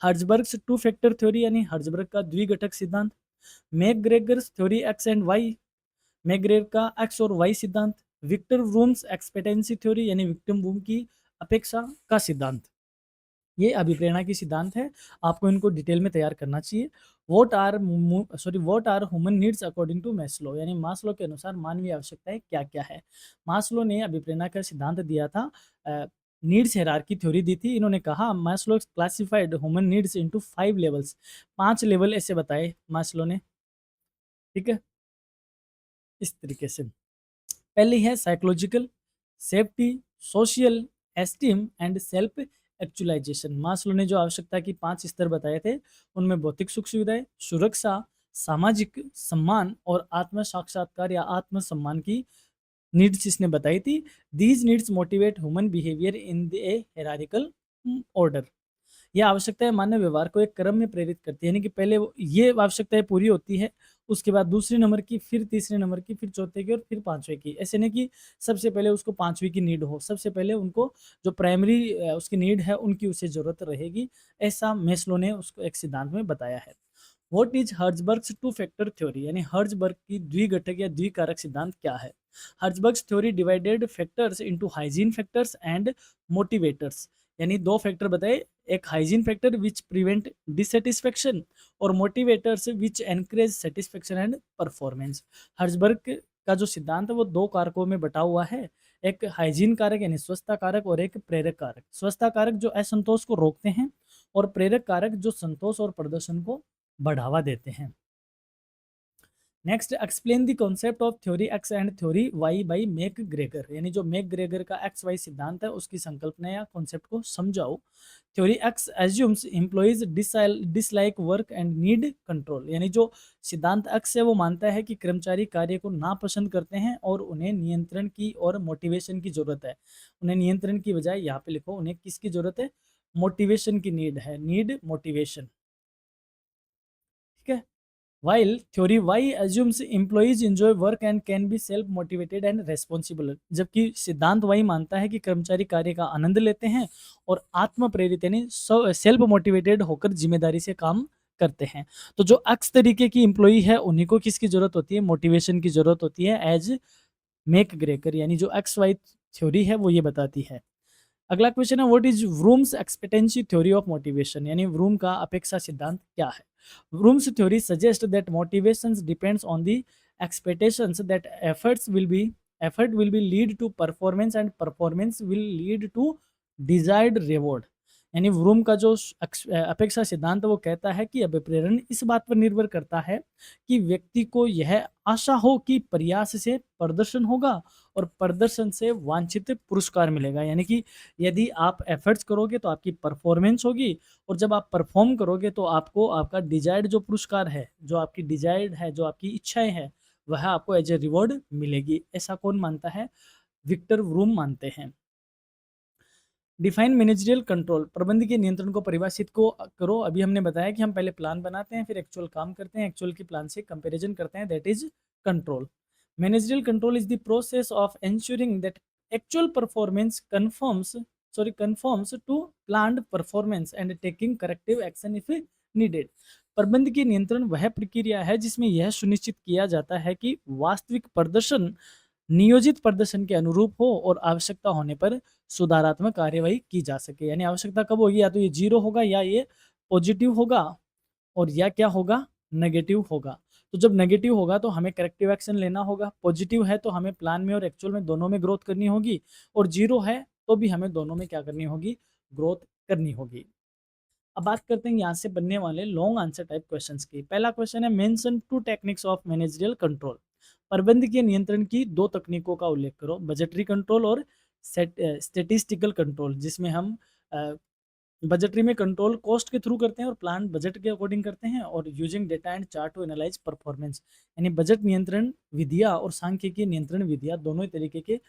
हर्ट्जबर्ग्स टू फैक्टर थ्योरी, यानी हर्ट्जबर्ग का द्विघटक सिद्धांत। McGregor's theory X and Y, McGregor का एक्स और वाई सिद्धांत। विक्टर वूम्स एक्सपेक्टेंसी थ्योरी, यानी विक्टर वूम की अपेक्षा का सिद्धांत। ये अभिप्रेरणा की सिद्धांत है, आपको इनको डिटेल में तैयार करना चाहिए। What are human needs according to Maslow, यानी मास्लो के अनुसार मानवीय आवश्यकताएं क्या क्या है। मास्लो ने अभिप्रेरणा का सिद्धांत दिया था, नीड्स हायरार्की थ्योरी दी थी। इन्होंने कहा Maslow classified human needs into 5 levels, 5 level ऐसे बताए मास्लो ने, ठीक है, इस तरीके से। पहली है psychological, safety, social, esteem and self actualisation. Maslow ने जो आवश्यकता की 5 स्तर बताए थे उनमें भौतिक सुख सुविधाएं, सुरक्षा, सामाजिक सम्मान और आत्म साक्षात्कार या आत्म सम्मान की नीड्स इसने बताई थी। These needs motivate human behaviour in the A hierarchical order. ये आवश्यकताएं मानव व्यवहार को एक क्रम में प्रेरित करती है, यानी कि पहले ये आवश्यकताएं पूरी होती है, उसके बाद दूसरे नंबर की, फिर तीसरे नंबर की, फिर चौथे की और फिर पांचवे की। ऐसे नहीं कि सबसे पहले उसको पांचवी की नीड हो, सबसे पहले उनको जो प्राइमरी उसकी नीड है उनकी उसे जरूरत रहेगी। ऐसा मेस्लो ने उसको एक सिद्धांत में बताया है। What is Herzberg's two factor theory, यानी हर्ट्जबर्ग की द्विघटक या द्विकारक सिद्धांत क्या है। Herzberg's theory divided factors into hygiene factors and motivators, यानी 2 फैक्टर बताए, एक hygiene factor which prevent dissatisfaction और motivators which encourage satisfaction and performance. Herzberg का जो सिद्धांत है वो 2 कारकों में बटा हुआ है, एक हाइजीन कारक यानी स्वच्छता कारक और एक प्रेरक कारक। स्वच्छता कारक जो असंतोष को रोकते हैं और प्रेरक कारक जो संतोष और प्रदर्शन को बढ़ावा देते हैं। Next, explain the concept of theory X and theory Y by McGregor, यानी जो मैक ग्रेगर का एक्स वाई सिद्धांत है उसकी संकल्पना या कॉन्सेप्ट को समझाओ। Theory X assumes employees dislike work and need control, यानी जो सिद्धांत एक्स है वो मानता है कि कर्मचारी कार्य को नापसंद करते हैं और उन्हें नियंत्रण की और मोटिवेशन की जरूरत है। उन्हें नियंत्रण की बजाय यहाँ पे लिखो उन्हें किसकी जरूरत है, मोटिवेशन की नीड है, नीड मोटिवेशन, ठीक है। While theory Y assumes employees enjoy work and can be self-motivated and responsible, जबकि सिद्धांत Y मानता है कि कर्मचारी कार्य का आनंद लेते हैं और आत्म प्रेरित यानी सेल्फ मोटिवेटेड होकर जिम्मेदारी से काम करते हैं। तो जो अक्स तरीके की एम्प्लॉई है उन्हीं को किसकी जरूरत होती है, मोटिवेशन की जरूरत होती है, एज मेक ग्रेकर, यानी जो एक्स वाई थ्योरी है वो ये बताती है। अगला क्वेश्चन है, what is Vroom's expectancy theory of motivation, यानी व्रूम का अपेक्षा सिद्धांत क्या है। Vroom's theory suggest that motivations depends on the expectations that effort will be lead to performance and performance will lead to desired reward. यानी Vroom का जो अपेक्षा सिद्धांत वो कहता है कि अभिप्रेरण इस बात पर निर्भर करता है कि व्यक्ति को यह आशा हो कि प्रयास से प्रदर्शन होगा और प्रदर्शन से वांछित पुरस्कार मिलेगा। यानी कि यदि आप एफर्ट्स करोगे तो आपकी परफॉर्मेंस होगी और जब आप परफॉर्म करोगे तो आपको आपका डिजायर्ड जो पुरस्कार है, जो आपकी डिजायर्ड है, जो आपकी इच्छाएं हैं, वह आपको एज ए रिवॉर्ड मिलेगी। ऐसा कौन मानता है, विक्टर व्रूम मानते हैं। डिफाइन मैनेजरियल कंट्रोल, प्रबंध के नियंत्रण को परिभाषित को करो। अभी हमने बताया कि हम पहले प्लान बनाते हैं फिर एक्चुअल काम करते हैं, एक्चुअल की प्लान से कंपैरिजन करते हैं, that is control. Managerial control is the process of ensuring that actual performance conforms to planned performance and taking corrective action if needed. प्रबंध की नियंत्रण वह प्रक्रिया है जिसमें यह सुनिश्चित किया जाता है कि वास्तविक प्रदर्शन नियोजित प्रदर्शन के अनुरूप हो और आवश्यकता होने पर सुधारात्मक कार्यवाही की जा सके। यानी आवश्यकता कब होगी, या तो ये 0 होगा या ये पॉजिटिव होगा और या क्या होगा, नेगेटिव होगा। तो जब नेगेटिव होगा तो हमें करेक्टिव एक्शन लेना होगा, पॉजिटिव है तो हमें प्लान में और एक्चुअल में दोनों में ग्रोथ करनी होगी, और जीरो है तो भी हमें दोनों में क्या करनी होगी, ग्रोथ करनी होगी। अब बात करते हैं यहाँ से बनने वाले लॉन्ग आंसर टाइप क्वेश्चंस की। पहला क्वेश्चन है, mention to techniques of managerial control. प्रबंधकीय नियंत्रण की दो तकनीकों का उल्लेख करो, बजटरी कंट्रोल और स्टेटिस्टिकल कंट्रोल, जिसमें हम बजटरी में कंट्रोल कॉस्ट के थ्रू करते हैं और प्लान बजट के अकॉर्डिंग करते हैं, और using data and chart to analyse performance, यानी बजट नियंत्रण विधियाँ और सांख्यिकीय नियंत्रण विधियाँ दोनों ही तरीके के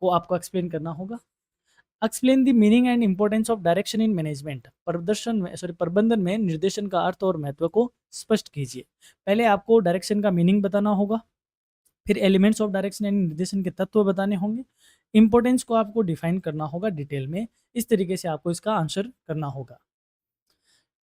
को आपको एक्सप्लेन करना होगा। Explain the meaning and importance of direction in management. प्रबंधन में निर्देशन का अर्थ और महत्व को स्पष्ट कीजिए। पहले आपको डायरेक्शन का मीनिंग बताना होगा, फिर एलिमेंट्स ऑफ डायरेक्शन यानी निर्देशन के तत्व बताने होंगे, इंपॉर्टेंस को आपको डिफाइन करना होगा डिटेल में। इस तरीके से आपको इसका आंसर करना होगा।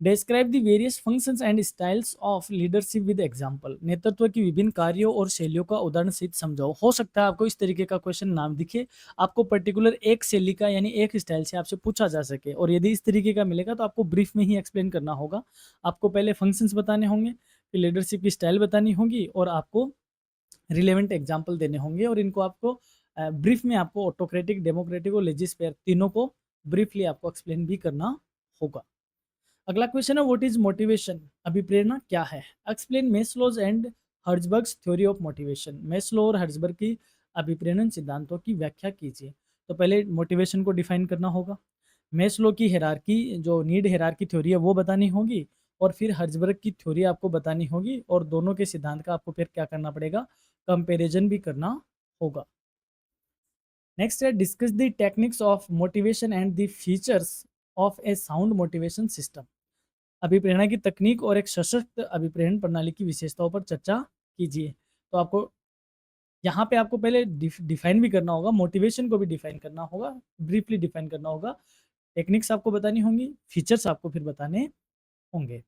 Describe the various functions and styles of leadership with example. नेतृत्व की विभिन्न कार्यों और शैलियों का उदाहरण सहित समझाओ। हो सकता है आपको इस तरीके का क्वेश्चन नाम दिखे, आपको पर्टिकुलर एक शैली का यानी एक स्टाइल से आपसे पूछा जा सके, और यदि इस तरीके का मिलेगा तो आपको ब्रीफ में ही एक्सप्लेन करना होगा। आपको पहले फंक्शंस बताने होंगे, फिर लीडरशिप की स्टाइल बतानी होगी, और आपको रिलेवेंट एग्जाम्पल देने होंगे, और इनको आपको ब्रीफ में आपको ऑटोक्रेटिक, डेमोक्रेटिक और लेजिस्लेटिव तीनों को ब्रीफली आपको एक्सप्लेन भी करना होगा। अगला क्वेश्चन है, व्हाट इज मोटिवेशन? अभिप्रेरणा क्या है? Explain Maslow's and Herzberg's theory of motivation. Maslow और हर्जबर्ग की अभिप्रेरण सिद्धांतों की व्याख्या कीजिए। तो पहले मोटिवेशन को डिफाइन करना होगा, मेस्लो की हेरारकी जो नीड हेरारकी थ्योरी है वो बतानी होगी, और फिर हर्जबर्ग की थ्योरी आपको बतानी होगी, और दोनों के सिद्धांत का आपको फिर क्या करना पड़ेगा, कंपेरिजन भी करना होगा। नेक्स्ट है, discuss the techniques of motivation and the features of a sound motivation system. अभिप्रेरणा की तकनीक और एक सशक्त अभिप्रेरण प्रणाली की विशेषताओं पर चर्चा कीजिए। तो आपको यहाँ पे आपको पहले डिफाइन भी करना होगा, मोटिवेशन को भी डिफाइन करना होगा, ब्रीफली डिफाइन करना होगा, टेक्निक्स आपको बतानी होंगी, फीचर्स आपको फिर बताने होंगे।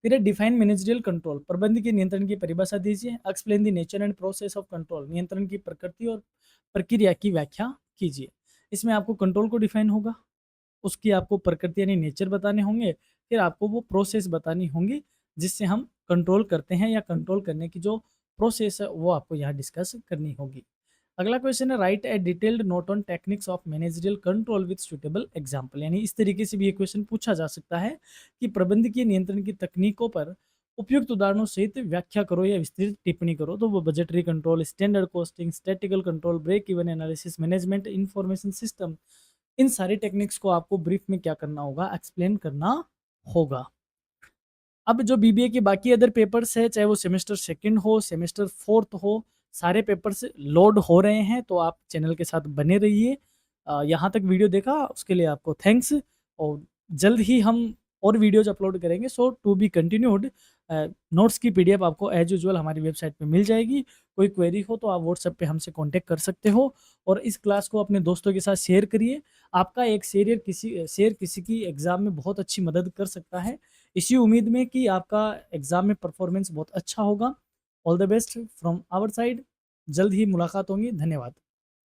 फिर डिफाइन मैनेजरियल कंट्रोल। प्रबंध के नियंत्रण की परिभाषा दीजिए। Explain the nature and process of control. नियंत्रण की प्रकृति और प्रक्रिया की व्याख्या कीजिए। इसमें आपको कंट्रोल को डिफाइन होगा, उसकी आपको प्रकृति यानी नेचर बताने होंगे, फिर आपको वो प्रोसेस बतानी होंगी जिससे हम कंट्रोल करते हैं, या कंट्रोल करने की जो प्रोसेस है वो आपको यहाँ डिस्कस करनी होगी। अगला क्वेश्चन है, right A detailed note on techniques of managerial control with suitable example. यानी इस तरीके से भी ये क्वेश्चन पूछा जा सकता है कि प्रबंधकीय नियंत्रण की तकनीकों पर उपयुक्त उदाहरणों सहित व्याख्या करो या विस्तृत टिप्पणी करो। तो वो budgetary control, standard costing, statical control, break even analysis, management information system, इन सारी टेक्निक्स को आपको ब्रीफ में क्या करना होगा, एक्सप्लेन करना होगा। अब जो बीबीए के बाकी अदर पेपर्स है, चाहे वो सेमेस्टर सेकंड हो, सेमेस्टर फोर्थ हो, सारे पेपर्स लोड हो रहे हैं, तो आप चैनल के साथ बने रहिए। यहाँ तक वीडियो देखा उसके लिए आपको थैंक्स, और जल्द ही हम और वीडियोज अपलोड करेंगे, सो टू बी कंटिन्यूड। नोट्स की पीडीएफ आपको एज यूजुअल हमारी वेबसाइट पे मिल जाएगी। कोई क्वेरी हो तो आप व्हाट्सएप पे हमसे कांटेक्ट कर सकते हो, और इस क्लास को अपने दोस्तों के साथ शेयर करिए। आपका एक शेयर किसी की एग्ज़ाम में बहुत अच्छी मदद कर सकता है। इसी उम्मीद में कि आपका एग्ज़ाम में परफॉर्मेंस बहुत अच्छा होगा। All the best from our side. जल्द ही मुलाकात होगी। धन्यवाद।